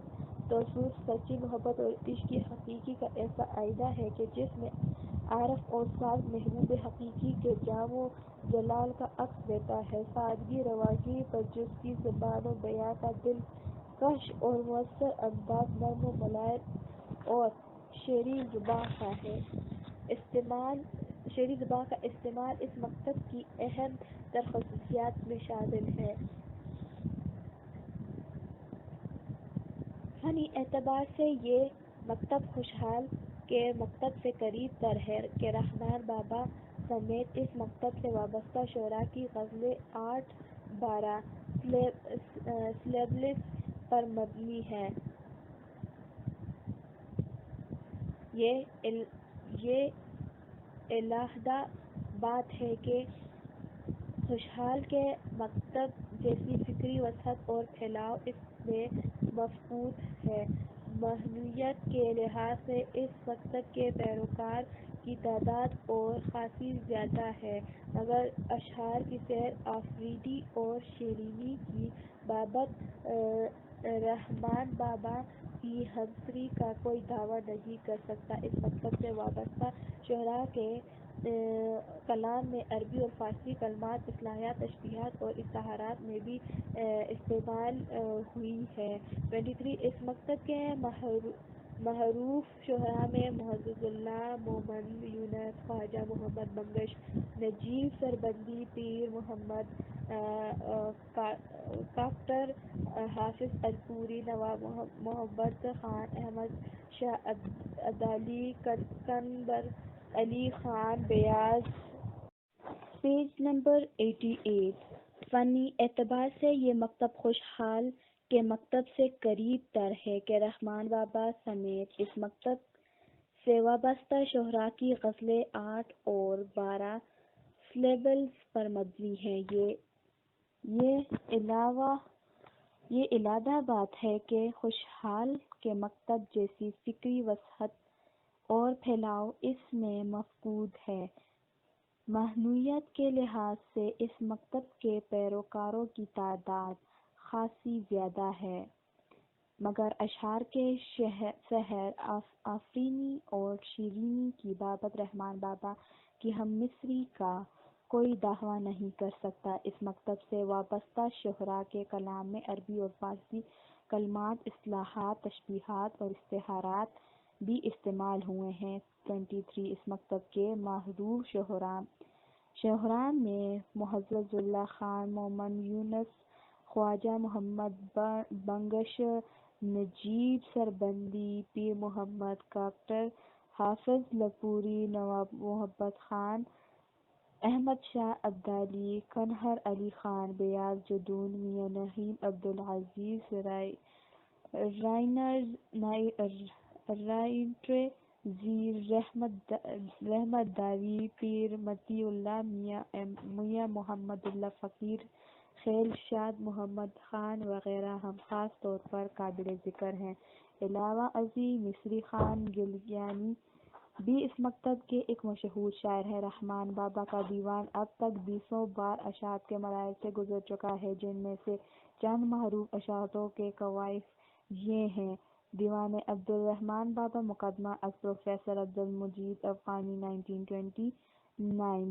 تصوف، سچی محبت اور عشق حقیقی کا ایسا آئینہ ہے کہ جس میں عارف اور ساز محبوب حقیقی کے جام و جلال کا عکس دیتا ہے۔ سادگی، رواقی، برجستگی، زبان و بیاں کا دلکش اور مؤثر انداز، نرم و ملائم اور شیریں زباں کا استعمال اس مکتب کی اہم تر خصوصیات میں شامل ہے۔ فنی اعتبار سے یہ مکتب خوشحال کے مکتب سے قریب تر ہے کہ رحمان بابا سمیت اس مکتب سے وابستہ شعراء کی غزلیں 8-12 سیلیبلز پر مبنی ہیں۔ یہ علیحدہ بات ہے کہ خوشحال کے مکتب جیسی فکری وسعت اور پھیلاؤ اس میں مفقود ہے۔ مہنویت کے لحاظ سے اس مکتب کے پیروکار کی تعداد اور خاصی زیادہ ہے، مگر اشعار کی سیر آفریدی اور شیرینی کی بابت رحمان بابا کی ہمسری کا کوئی دعویٰ نہیں کر سکتا۔ اس مکتب سے وابستہ شعراء کے کلام میں عربی اور فارسی کلمات اصطلاحات تشبیہات اور استعارات میں بھی استعمال ہوئی ہے۔ 23 اس مکتب کے معروف شعراء میں معزز اللہ مومن یونس، خواجہ محمد بنگش، نجیب سربندی، پیر محمد کاکڑ، حافظ الپوری، نواب محبت خان، احمد شاہ ابدالی، کنبر علی خان بیاض۔ Page number 88۔ فنی اعتبار سے یہ مکتب خوشحال کے مکتب سے قریب تر ہے کہ رحمان بابا سمیت اس مکتب سے وابستہ شعراء کی غزلیں 8 اور 12 سیلیبلز پر مبنی ہیں۔ یہ علادہ بات ہے کہ خوشحال کے مکتب جیسی فکری وسعت اور پھیلاؤ اس میں مفقود ہے۔ معنویت کے لحاظ سے اس مکتب کے پیروکاروں کی تعداد خاصی زیادہ ہے، مگر اشعار کے سحر آفرینی اور شیرینی کی بابت رحمان بابا کی ہم مصری کا کوئی دعویٰ نہیں کر سکتا۔ اس مکتب سے وابستہ شعراء کے کلام میں عربی اور فارسی کلمات، اصطلاحات، تشبیہات اور استعارات بھی استعمال ہوئے ہیں۔ 23 اس مکتب کے معروف شعراء میں معزز اللہ خان مومن یونس، خواجہ محمد بنگش، نجیب سربندی، پیر محمد کاکڑ، حافظ الپوری، نواب محبت خان، احمد شاہ ابدالی، کنہر علی خان بیاض جدون، میاں نعیم عبدالعزیز، رائٹر زیر رحمت داوی، پیر مطیع اللہ، میاں محمد اللہ فقیر، خیل شاد محمد خان وغیرہ ہم خاص طور پر قابل ذکر ہیں۔ علاوہ ازیں مصری خان گلیانی بھی اس مکتب کے ایک مشہور شاعر ہیں۔ رحمان بابا کا دیوان اب تک 20 بار اشاعت کے مراحل سے گزر چکا ہے، جن میں سے چند معروف اشاعتوں کے کوائف یہ ہیں: دیوان عبدالرحمان بابا مقدمہ از پروفیسر عبدالمجید افغانی 1929۔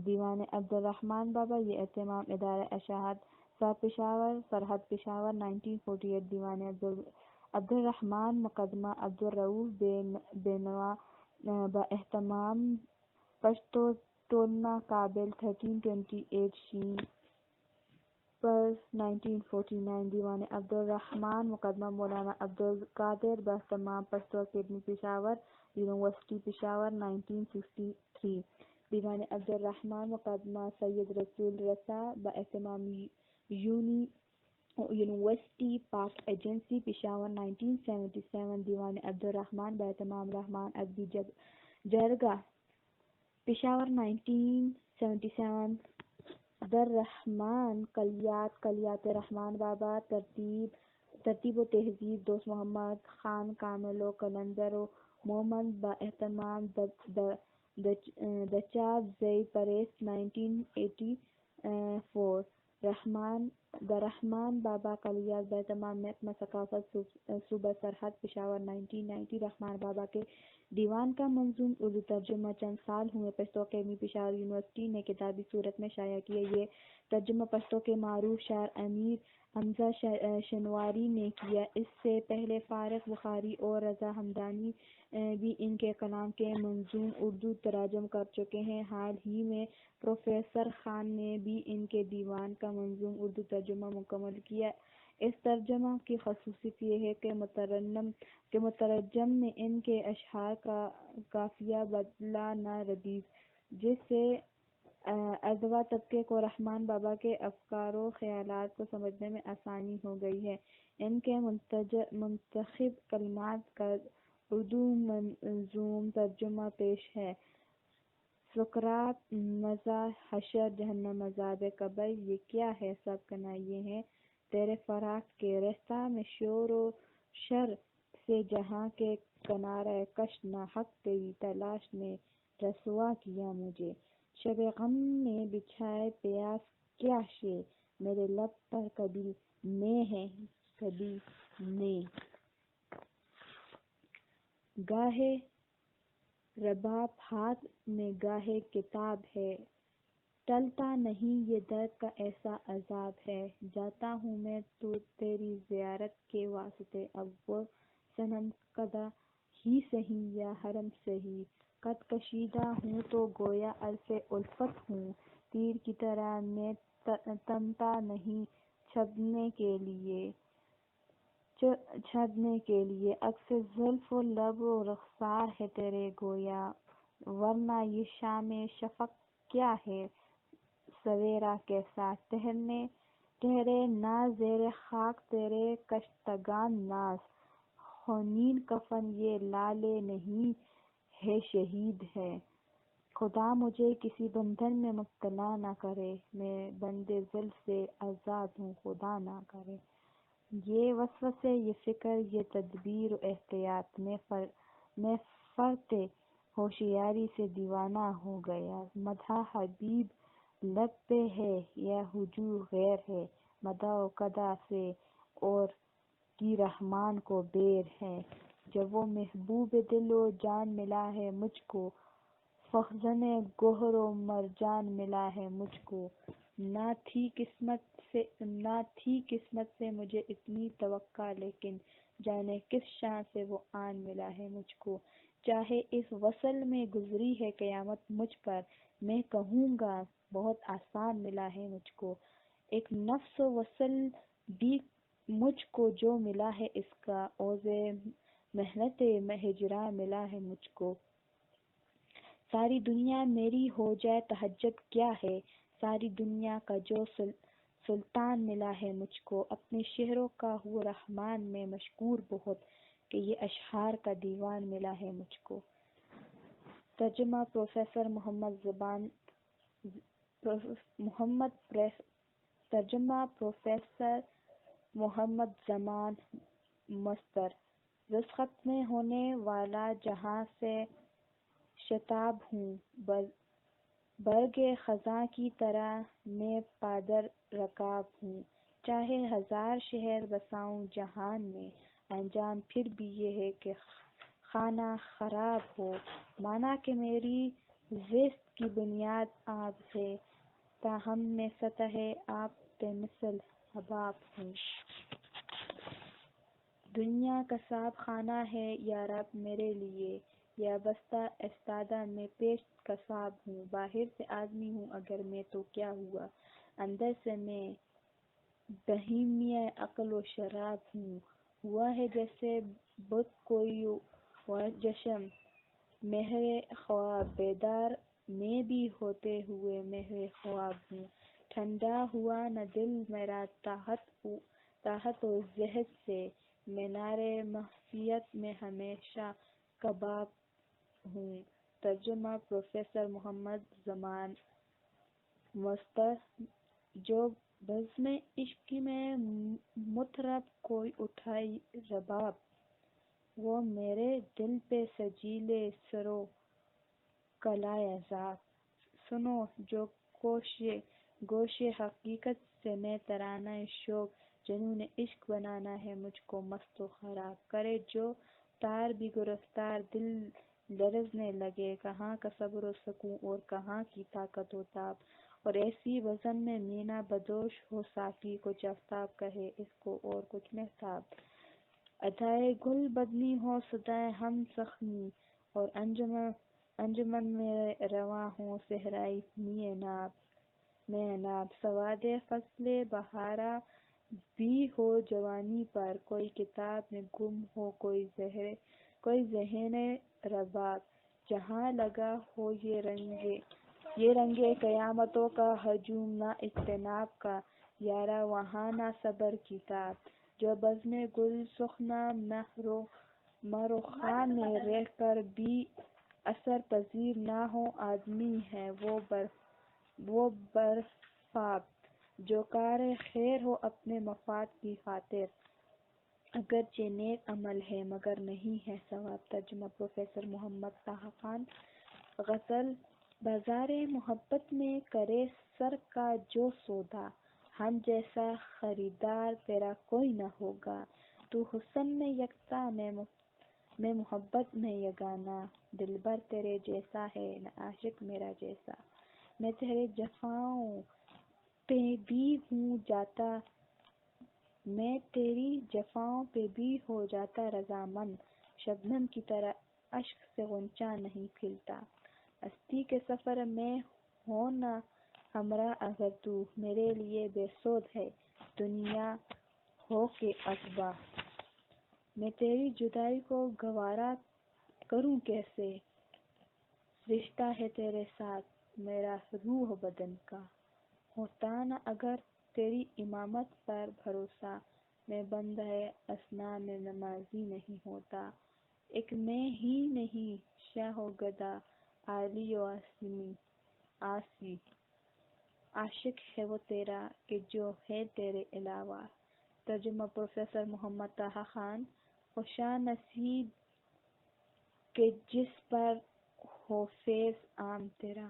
دیوان عبدالرحمان بابا یہ اہتمام ادارہ اشاعت صاحب پشاور سرحد پشاور 1948۔ دیوان عبدالرحمان مقدمہ عبدالرؤف بینوا باہتمام پشتو ٹولنا کابل 1328 شین پر 1949۔ دیوان عبدالرحمان مقدمہ مولانا عبدالقادر باہتمام پشتو اکیڈمی پشاور یونیورسٹی پشاور 1963۔ دیوان عبدالرحمان مقدمہ سید رسول رسا باہتمام یونیورسٹی پاک ایجنسی پشاور 1977۔ دیوان عبدالرحمان باہتمام رحمان ادبی جرگہ پشاور 1977۔ در رحمان کلیات رحمان بابا ترتیب و تہذیب دوست محمد خان کامل و قلندر و مومند باہتمام دچاب زئی پریس 1984۔ در رحمان بابا کلیات باہتمام محکمہ ثقافت صوبہ سرحد پشاور 1990۔ رحمان بابا کے دیوان کا منظوم اردو ترجمہ چند سال ہوئے پشتو اکیڈمی پشاور یونیورسٹی نے کتابی صورت میں شائع کیا۔ یہ ترجمہ پشتو کے معروف شاعر امیر حمزہ شنواری نے کیا۔ اس سے پہلے فارغ بخاری اور رضا ہمدانی بھی ان کے کلام کے منظوم اردو تراجم کر چکے ہیں۔ حال ہی میں پروفیسر خان نے بھی ان کے دیوان کا منظوم اردو ترجمہ مکمل کیا۔ اس ترجمہ کی خصوصیت یہ ہے کہ مترجم نے ان کے اشعار کا قافیہ بدلا نہ ردیف، جس سے ادوا طبقے کو رحمان بابا کے افکار و خیالات کو سمجھنے میں آسانی ہو گئی ہے۔ ان کے منتخب کلمات کا اردو منظوم ترجمہ پیش ہے: سقراط، مزاح، حشر، جہنم، عذاب قبر، یہ کیا ہے سب کنائیے ہیں تیرے فراق کے، رہتا میں شور و شر سے جہاں کے کنارہ کش، ناحق تیری تلاش نے رسوا کیا مجھے، شب غم میں بچھائے پیاس کیا شے، میرے لب پر کبھی میں ہے کبھی نے، گاہے رباب ہاتھ میں گاہے کتاب ہے، ٹلتا نہیں یہ درد کا ایسا عذاب ہے، جاتا ہوں میں تو تیری زیارت کے واسطے، اب وہ صنم کدہ ہی سہی یا حرم سہی، قد کشیدہ ہوں تو گویا الف الفت ہوں، تیر کی طرح میں تنتا نہیں چھڑنے کے لیے، عکس زلف و لب و رخسار ہے تیرے گویا، ورنہ یہ شام شفق کیا ہے، سویرا کیسا ٹھہرے نہ زیر خاک تیرے کشتگان ناز، خونین کفن یہ لعل نہیں ہے شہید ہے، خدا مجھے کسی بندھن میں مبتلا نہ کرے، میں بند زلف سے آزاد ہوں خدا نہ کرے، یہ وسوسے یہ فکر یہ تدبیر و احتیاط، میں فرط ہوشیاری سے دیوانہ ہو گیا، مدح حبیب لب پہ ہے یا ہجوم غیر ہے، مدح و قدح سے اور کی رحمان کو بیر ہے، جب وہ محبوب دل و جان ملا ہے مجھ کو، مخزن گوہر و مرجان ملا ہے مجھ کو، نہ تھی قسمت سے مجھے اتنی توقع، لیکن جانے کس شان سے وہ آن ملا ہے مجھ کو، چاہے اس وصل میں گزری ہے قیامت مجھ پر، میں کہوں گا بہت آسان ملا ہے مجھ کو، ایک نفس و وصل بھی مجھ کو جو ملا ہے اس کا، اوزے محنت ہجراں ملا ہے مجھ کو، ساری دنیا میری ہو جائے تہجد کیا ہے، ساری دنیا کا جو سلطان ملا ہے مجھ کو، اپنے شعروں کا ہوں رحمان میں مشکور بہت، کہ یہ اشعار کا دیوان ملا ہے مجھ کو۔ ترجمہ پروفیسر محمد زمان مصدر، رسخت میں ہونے والا جہاں سے شتاب ہوں، برگ خزاں کی طرح میں پادر رکاب ہوں، چاہے ہزار شہر بساؤں جہان میں، انجام پھر بھی یہ ہے کہ خانہ خراب ہو، مانا کہ میری زیست کی بنیاد آب ہے، تاہم میں سطح آب پہ مثل حباب ہوں۔ دنیا کساب خانہ ہے یا رب میرے لیے، یا بستہ ایستادہ میں پیش کساب ہوں، باہر سے آدمی ہوں اگر میں تو کیا ہوا، اندر سے میں بہیمیہ عقل و شراب ہوں، ہوا ہے جیسے بت کوئی و چشم مہر خواب، بیدار میں بھی ہوتے ہوئے مہر خواب ہوں، ٹھنڈا ہوا نہ دل میرا طاقت و جہد سے، مینار معصیت میں ہمیشہ کباب ہوں۔ ترجمہ پروفیسر محمد زمان مصدر، جو بزم عشق میں مطرب کوئی اٹھائی رباب، وہ میرے دل پہ سجیلے سرو کلائے عذاب، سنو جو گوش حقیقت سے میں ترانہ شوق، جنون عشق بنانا ہے مجھ کو مست و خراب، کرے جو تار بھی گرفتار دل لرزنے لگے، کہاں کا صبر و سکون اور کہاں کی طاقت و تاب، اور ایسی بزم میں مینا بدوش ہو ساقی کچھ آفتاب کہے اس کو اور کچھ مہتاب، ادائے گل بدنی ہو صدائے ہم زخمی، اور انجمن میں رواں ہوں صحرائی میں ناب، سواد فصل بہارا بھی ہو جوانی پر، کوئی کتاب میں گم ہو کوئی ذہن رباب، جہاں لگا ہو یہ رنگے قیامتوں کا ہجوم نہ اجتناب کا، یارا وہاں نہ صبر کی تاب، جو بزم گل سخنہ مہر و خام میں رہ کر بھی اثر پذیر نہ ہو آدمی ہے وہ برفاب، جو کار خیر ہو اپنے مفاد کی خاطر، اگرچہ نیک عمل ہے مگر نہیں ہے ثواب۔ ترجمہ پروفیسر محمد طه خان۔ غزل، بازار محبت میں کرے سر کا جو سودا، ہم جیسا خریدار تیرا کوئی نہ ہوگا، تو حسن میں یکتا میں محبت میں یگانہ، دلبر تیرے جیسا ہے نہ عاشق میرا جیسا، میں تیرے جفاؤں پہ بھی ہوں جاتا، میں تیری جفاؤں پہ بھی ہو جاتا رضامند، شبنم کی طرح اشک سے غنچہ نہیں کھلتا، ہستی کے سفر میں ہو نہ ہمراہ اگر تو میرے لیے بے سود ہے دنیا ہو کے اصبا، میں تیری جدائی کو گوارا کروں کیسے، رشتہ ہے تیرے ساتھ میرا روح بدن کا، ہوتا نہ اگر تیری امامت پر بھروسہ، میں بندہ اسنا میں نمازی نہیں ہوتا، ایک میں ہی نہیں شاہ و گدا عالی و آسی، عاشق ہے وہ تیرا کہ جو ہے تیرے علاوہ۔ ترجمہ پروفیسر محمد طٰہٰ خان۔ خوشا نصیب کہ جس پر ہو فیض عام تیرا،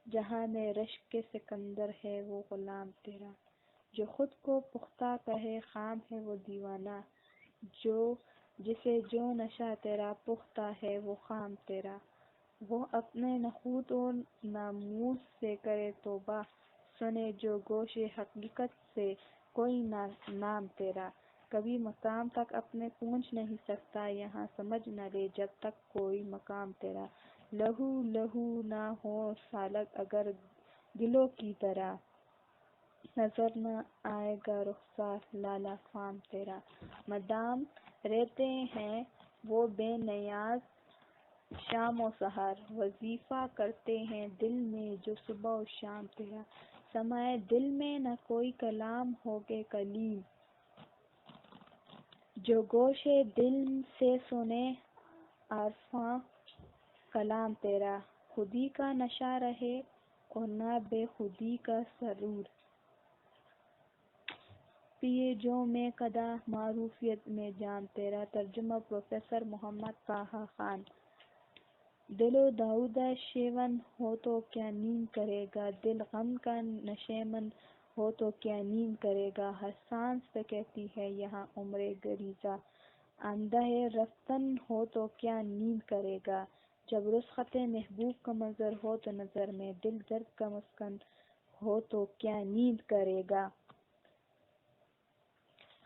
جہاں میں رشک کے سکندر ہے وہ غلام تیرا، جو خود کو پختہ کہے خام ہے وہ دیوانہ، جسے جو نشہ تیرا پختہ ہے وہ خام تیرا، وہ اپنے نخوت و ناموس سے کرے توبہ، سنے جو گوش حقیقت سے کوئی نام تیرا، کبھی مقام تک اپنے پہنچ نہیں سکتا یہاں سمجھ نہ لے جب تک کوئی مقام تیرا، لہو لہو نہ ہو سالگ اگر گلوں کی طرح، نظر نہ آئے گا رخسار لالا فام تیرا، مدام رہتے ہیں وہ بے نیاز شام و سحر، وظیفہ کرتے ہیں دل میں جو صبح و شام تیرا، سمائے دل میں نہ کوئی کلام ہوگے کلیم، جو گوش دل سے سنے عارفاں کلام تیرا، خودی کا نشہ رہے اور نہ بے خودی کا سرور، پیے جو میں کدا معروفیت میں جام تیرا۔ ترجمہ پروفیسر محمد طٰہٰ خان۔ دل و داؤد شیون ہو تو کیا نیند کرے گا، دل غم کا نشیمن ہو تو کیا نیند کرے گا، ہر سانس پہ کہتی ہے یہاں عمر گریزاں، آمدہ رفتن ہو تو کیا نیند کرے گا، جب رخصت محبوب کا منظر ہو تو نظر میں، دل درد کا مسکن ہو تو کیا نیند کرے گا،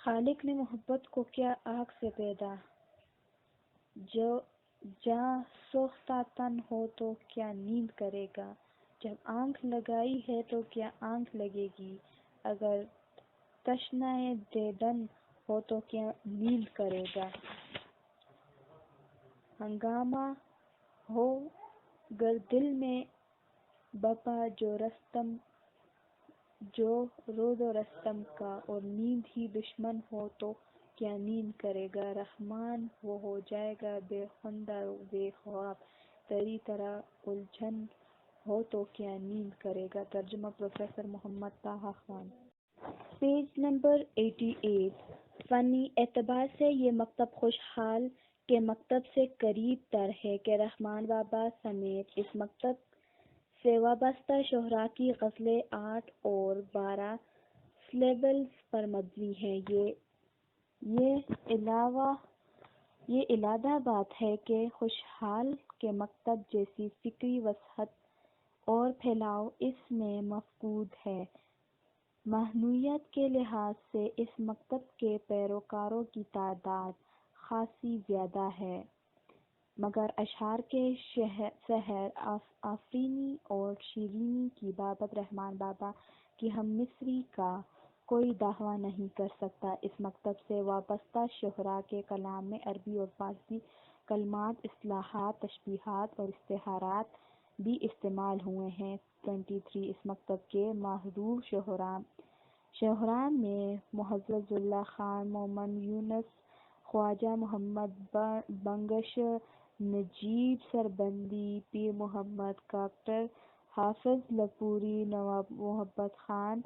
خالق نے محبت کو کیا آگ سے پیدا، جو جاں سوختہ تن ہو تو کیا نیند کرے گا، جب آنکھ لگائی ہے تو کیا آنکھ لگے گی، اگر تشنہ دیدن ہو تو کیا نیند کرے گا، ہنگامہ ہو گر دل میں بپا جو رود و رستم کا، اور نیند ہی دشمن ہو تو کیا نیند کرے گا، رحمان وہ ہو جائے گا بے خندہ و بے خواب، تیری طرح الجھن ہو تو کیا نیند کرے گا۔ ترجمہ professor Muhammad Taha Khan. Page number 88۔ فنی اعتبار سے یہ مکتب خوشحال کے مکتب سے قریب تر ہے کہ رحمان بابا سمیت اس مکتب سے وابستہ شعراء کی غزلیں 8 اور 12 سیلیبلز پر مبنی ہیں۔ یہ علادہ بات ہے کہ خوشحال کے مکتب جیسی فکری وسعت اور پھیلاؤ اس میں مفقود ہے۔ مہنویت کے لحاظ سے اس مکتب کے پیروکاروں کی تعداد خاصی زیادہ ہے، مگر اشعار کے سحر آفرینی اور شیرینی کی بابت رحمان بابا کی ہم مصری کا کوئی دعویٰ نہیں کر سکتا۔ اس مکتب سے وابستہ شعراء کے کلام میں عربی اور فارسی کلمات، اصطلاحات، تشبیہات اور استعارات بھی استعمال ہوئے ہیں۔ 23 اس مکتب کے معروف شعراء میں معزز اللہ خان، مومن یونس، خواجہ محمد بخش، نجیب سربندی، پیر محمد کاکڑ، حافظ لاہوری، نواب محمد خان،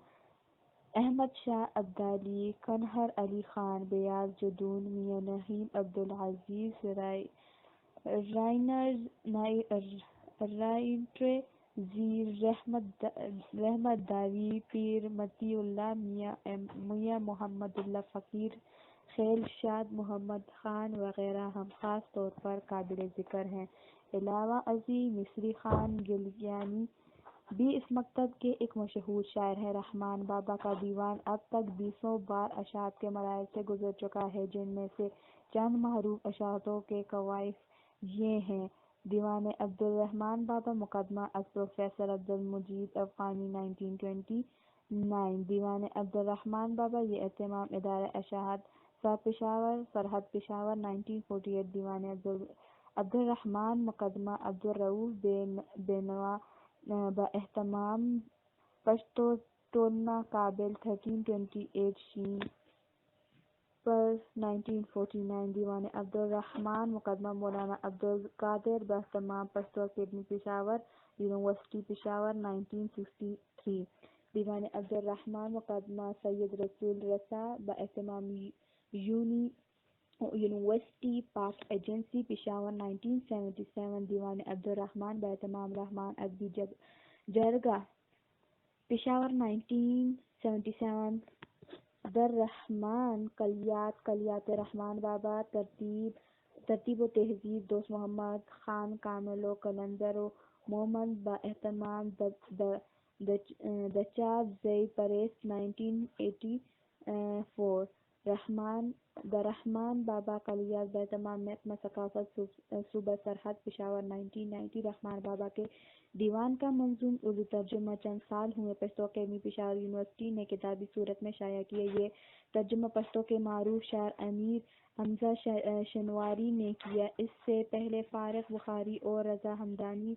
احمد شاہ ابدالی، کنہر علی خان بیاض جدون، میاں نعیم عبدالعزیز، رائٹر زیر رحمت داوی، پیر مطیع اللہ، میاں محمد اللہ فقیر، خیلشاد محمد خان وغیرہ ہم خاص طور پر قابل ذکر ہیں۔ علاوہ ازیں مصری خان گلیانی بھی اس مکتب کے ایک مشہور شاعر ہیں۔ رحمان بابا کا دیوان اب تک 20 بار اشاعت کے مراحل سے گزر چکا ہے، جن میں سے چند معروف اشاعتوں کے کوائف یہ ہیں: دیوان عبدالرحمان بابا مقدمہ از پروفیسر عبدالمجید افغانی 1929۔ دیوان عبدالرحمان بابا یہ اہتمام ادارہ اشاعت پشاور سرحد پشاور 1948۔ دیوان عبدالرحمان مقدمہ عبدالرؤف بینوا باہتمام پشتو ٹولنا کابل 1328 شین پر 1949۔ دیوان عبدالرحمان مقدمہ مولانا عبدالقادر باہتمام پشتو اکیڈمی پشاور یونیورسٹی پشاور 1963۔ دیوان عبدالرحمان مقدمہ سید رسول رسا باہتمام یونیورسٹی پاک ایجنسی پشاور 1977۔ دیوان عبدالرحمان باہتمام رحمان ادبی جرگہ پشاور 1977۔ دررحمان کلیات رحمان بابا ترتیب و تہذیب دوست محمد خان کامل و قلندر و مومند باہتمام دچاب زئی پریس 1984۔ دررحمان بابا کلیات باہتمام محکمہ ثقافت صوبہ سرحد پشاور 1990۔ رحمان بابا کے دیوان کا منظوم اردو ترجمہ چند سال ہوئے پشتو اکیڈمی پشاور یونیورسٹی نے کتابی صورت میں شائع کیا۔ یہ ترجمہ پشتو کے معروف شاعر امیر حمزہ شنواری نے کیا۔ اس سے پہلے فارخ بخاری اور رضا ہمدانی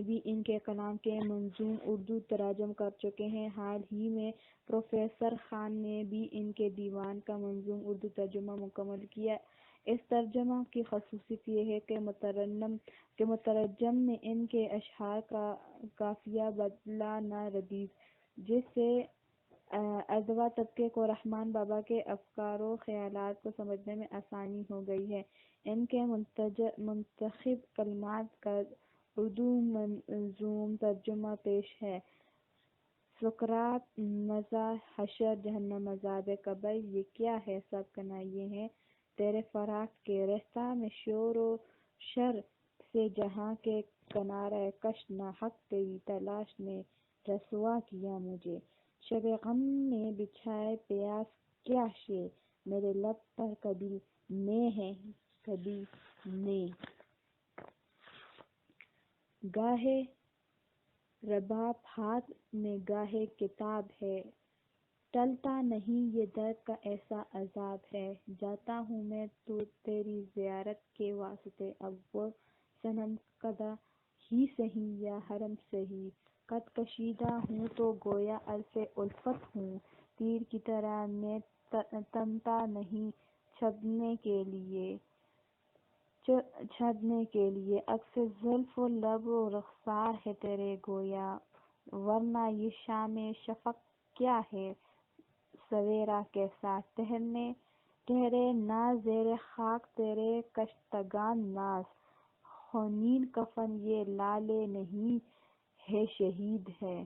بھی ان کے کلام کے منظوم اردو تراجم کر چکے ہیں۔ حال ہی میں پروفیسر خان نے بھی ان کے دیوان کا منظوم اردو ترجمہ مکمل کیا۔ اس ترجمہ کی خصوصیت یہ ہے کہ مترجم نے ان کے اشعار کا قافیہ بدلا نہ ردیف، جس سے ادوا طبقے کو رحمان بابا کے افکار و خیالات کو سمجھنے میں آسانی ہو گئی ہے۔ ان کے منتخب کلمات کا اردو منظوم ترجمہ پیش ہے: سکرات مزاح حشر جہنم عذاب قبر، یہ کیا ہے سب کنا یہ ہے تیرے فراق کے، رہتا میں شور و شر سے جہاں کے کنارہ کش، ناحق تیری تلاش نے رسوا کیا مجھے، شب غم میں بچھائے پیاس کیا شے، میرے لب پر کبھی نے ہے کبھی نے۔ گاہے رباب ہاتھ میں گاہے کتاب ہے، ٹلتا نہیں یہ درد کا ایسا عذاب ہے، جاتا ہوں میں تو تیری زیارت کے واسطے، اب وہ صنم کدہ ہی سہی یا حرم سہی، قد کشیدہ ہوں تو گویا الف الفت ہوں، تیر کی طرح میں تنتا نہیں چھدنے کے لیے، عکس زلف و لب و رخسار ہے تیرے گویا، ورنہ یہ شام شفق کیا ہے سویرا کیسا، ٹھہرے نہ زیر خاک تیرے کشتگان ناز، خونین کفن یہ لعل نہیں ہے شہید ہے،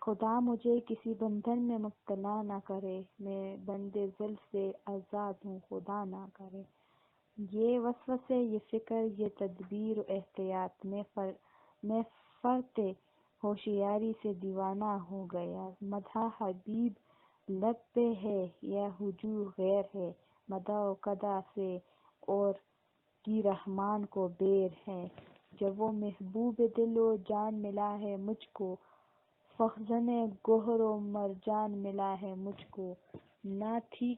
خدا مجھے کسی بندھن میں مبتلا نہ کرے، میں بند زلف سے آزاد ہوں خدا نہ کرے، یہ وسوسے یہ فکر یہ تدبیر و احتیاط، میں فرط ہوشیاری سے دیوانہ ہو گیا، مدح حبیب لب پہ ہے یا ہجو غیر ہے، مدح و قدح سے اور کی رحمان کو بیر ہے، جب وہ محبوب دل و جان ملا ہے مجھ کو، مخزن گوہر و مرجان ملا ہے مجھ کو، نہ تھی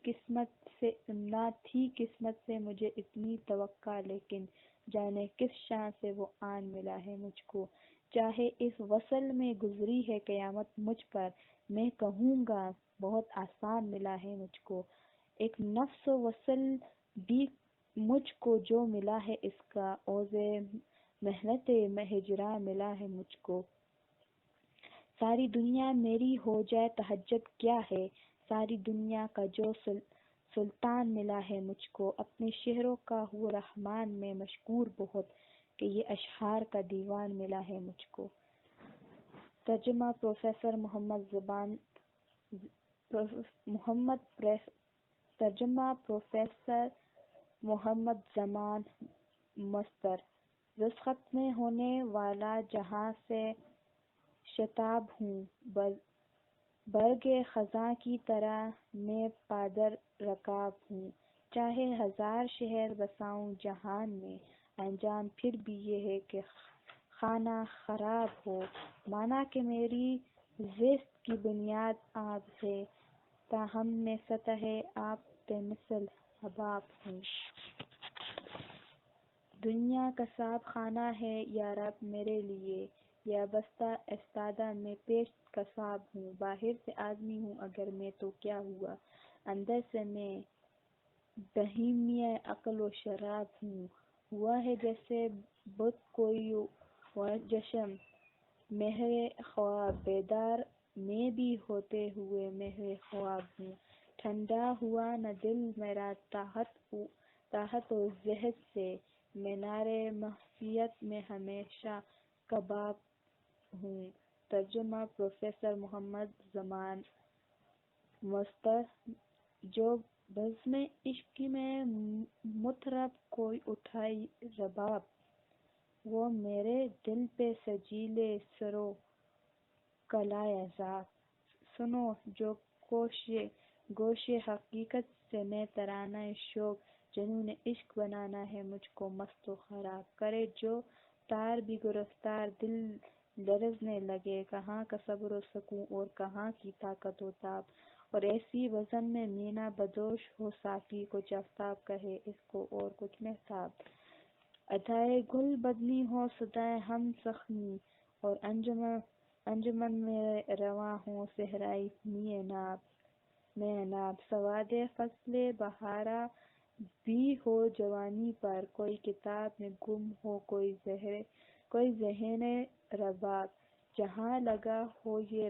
قسمت سے مجھے اتنی توقع، لیکن جانے کس شان سے وہ آن ملا ہے مجھ کو، چاہے اس وصل میں گزری ہے قیامت مجھ پر، میں کہوں گا بہت آسان ملا ہے مجھ کو، ایک نفس و وصل بھی مجھ کو جو ملا ہے اس کا، عوض محنت ہجراں ملا ہے مجھ کو، ساری دنیا میری ہو جائے تہجد کیا ہے، ساری دنیا کا جو سلطان ملا ہے مجھ کو، اپنے شعروں کا ہوں رحمان میں مشکور بہت، کہ یہ اشعار کا دیوان ملا ہے مجھ کو۔ ترجمہ پروفیسر محمد ترجمہ پروفیسر محمد زمان مصدر رسخت میں ہونے والا جہاں سے شتاب ہوں برگ خزاں کی طرح میں پادر رکاب ہوں چاہے ہزار شہر بساؤں جہان میں انجام پھر بھی یہ ہے کہ خانہ خراب ہو مانا کہ میری زیست کی بنیاد آب ہے تاہم میں سطح آب پہ مثل حباب ہوں دنیا کساب خانہ ہے یا رب میرے لیے یا بستہ استادہ میں پیش کساب ہوں باہر سے آدمی ہوں اگر میں تو کیا ہوا اندر سے میں بہیمی عقل و شراب ہوں ہوا ہے جیسے بت کوئی و جشم مہر خواب بیدار میں بھی ہوتے ہوئے مہر خواب ہوں ٹھنڈا ہوا نہ دل میرا طاقت و زہد سے مینار معصیت میں ہمیشہ کباب ہوں ترجمہ پروفیسر محمد زمان مصدر جو بزم عشق میں مطرب کوئی اٹھائی رباب وہ میرے دل پہ سجیلے سرو کلائے عذاب سنو جو گوش حقیقت سے میں ترانہ شوق جنون عشق بنانا ہے مجھ کو مست و خراب کرے جو تار بھی گرفتار دل لرزنے لگے کہاں کا صبر و سکون اور کہاں کی طاقت و تاب اور ایسی وزن میں مینا بدوش ہو ساقی کچھ آفتاب کہے اس کو اور کچھ محتاب ادائے گل بدنی ہو صدائے ہم زخمی اور انجمن میں رواں ہوں صحرائی میں ناب سواد فصل بہارا بھی ہو جوانی پر کوئی کتاب میں گم ہو کوئی ذہن رباب جہاں لگا ہو یہ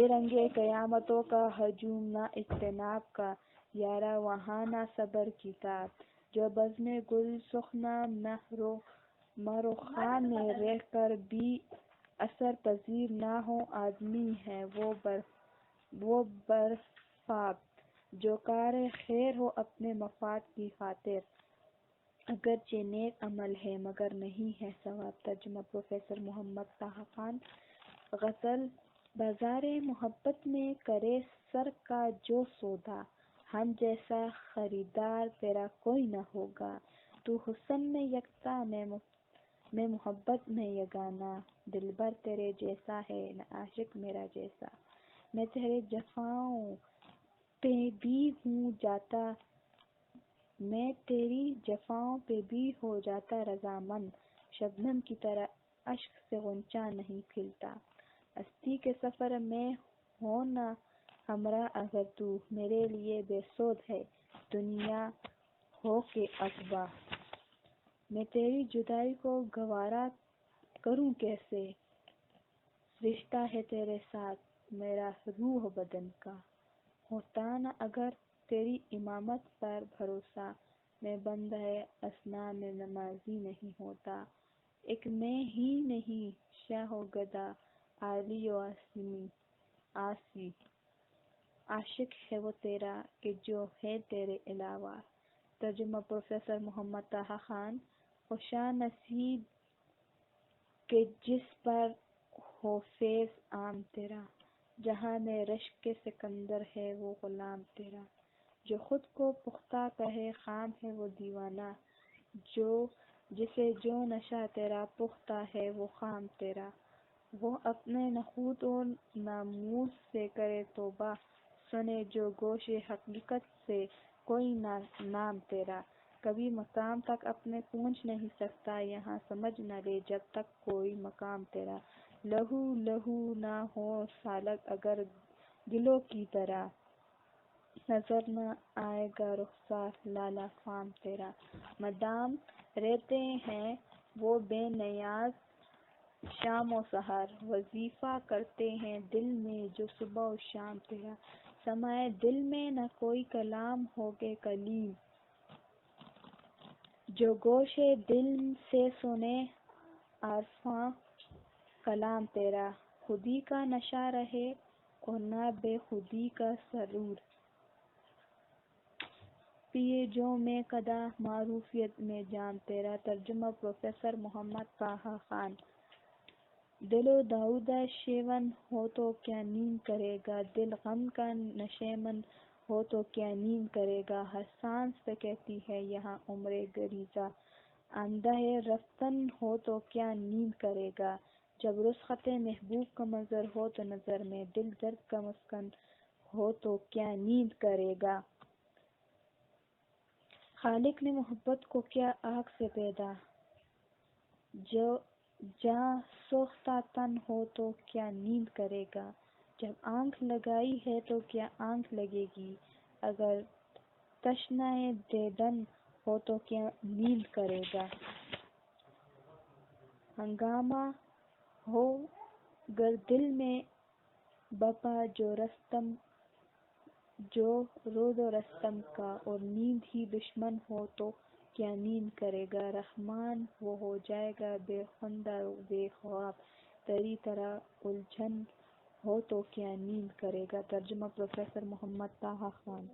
رنگ قیامتوں کا ہجوم نہ اجتناب کا یارا وہاں نہ صبر کی تاب جو بزم گل سخنا مروخان میں رہ کر بھی اثر پذیر نہ ہو آدمی ہے وہ برفاب جو کار خیر ہو اپنے مفاد کی خاطر اگرچہ نیک عمل ہے مگر نہیں ہے ثواب ترجمہ پروفیسر محمد طه خان غزل بازار محبت میں کرے سر کا جو سودا ہم جیسا خریدار تیرا کوئی نہ ہوگا تو حسن میں یکتا میں محبت میں یگانہ دلبر تیرے جیسا ہے نہ عاشق میرا جیسا میں تیرے جفاؤں پہ بھی ہوں جاتا میں تیری جفاؤں پہ بھی ہو جاتا رضامند شبنم کی طرح اشک سے غنچہ نہیں کھلتا ہستی کے سفر میں ہو نہ ہمراہ اگر تو میرے لیے بے سود ہے دنیا ہو کے عقبہ میں تیری جدائی کو گوارا کروں کیسے رشتہ ہے تیرے ساتھ میرا روح بدن کا ہوتا نہ اگر تیری امامت پر بھروسہ میں بندہ اسنا میں نمازی نہیں ہوتا ایک میں ہی نہیں شاہ و گدا عالی و آسی عاشق ہے وہ تیرا کہ جو ہے تیرے علاوہ ترجمہ پروفیسر محمد طه خان خوشا نصیب کہ جس پر ہو فیض عام تیرا جہاں میں رشک کے سکندر ہے وہ غلام تیرا جو خود کو پختہ کہے خام ہے وہ دیوانہ جسے جو نشہ تیرا پختہ ہے وہ خام تیرا وہ اپنے نخوت و ناموس سے کرے توبہ سنے جو گوش حقیقت سے کوئی نام تیرا کبھی مقام تک اپنے پہنچ نہیں سکتا یہاں سمجھ نہ لے جب تک کوئی مقام تیرا لہو نہ ہو سالگ اگر گلوں کی طرح نظر نہ آئے گا رخسار لالا فام تیرا مدام رہتے ہیں وہ بے نیاز شام و سحر وظیفہ کرتے ہیں دل میں جو صبح و شام تیرا سمائے دل میں نہ کوئی کلام ہوگے کلیم جو گوش دل سے سنے عارفاں کلام تیرا خودی کا نشہ رہے اور نہ بے خودی کا سرور پیے جو میں قدا معروفیت میں جام تیرا. ترجمہ پروفیسر محمد طاہر خان. دل و داودہ شیون ہو تو کیا نیند کرے گا، دل غم کا نشیمن ہو تو کیا نیند کرے گا. ہر سانس پہ کہتی ہے یہاں عمر گریزاں، آمدہ رفتن ہو تو کیا نیند کرے گا. جب رخصت محبوب کا منظر ہو تو نظر میں، دل درد کا مسکن ہو تو کیا نیند کرے گا. خالق نے محبت کو کیا آگ سے پیدا، جو جاں سوختہ تن ہو تو کیا نیند کرے گا. جب آنکھ لگائی ہے تو کیا آنکھ لگے گی، اگر تشنہ دیدن ہو تو کیا نیند کرے گا. ہنگامہ ہو گر دل میں بپا جو روز و رستم کا، اور نیند ہی دشمن ہو تو کیا نیند کرے گا. رحمان وہ ہو جائے گا بے خندہ بے خواب، تری طرح الجھن ہو تو کیا نیند کرے گا. ترجمہ پروفیسر محمد طاہر خان.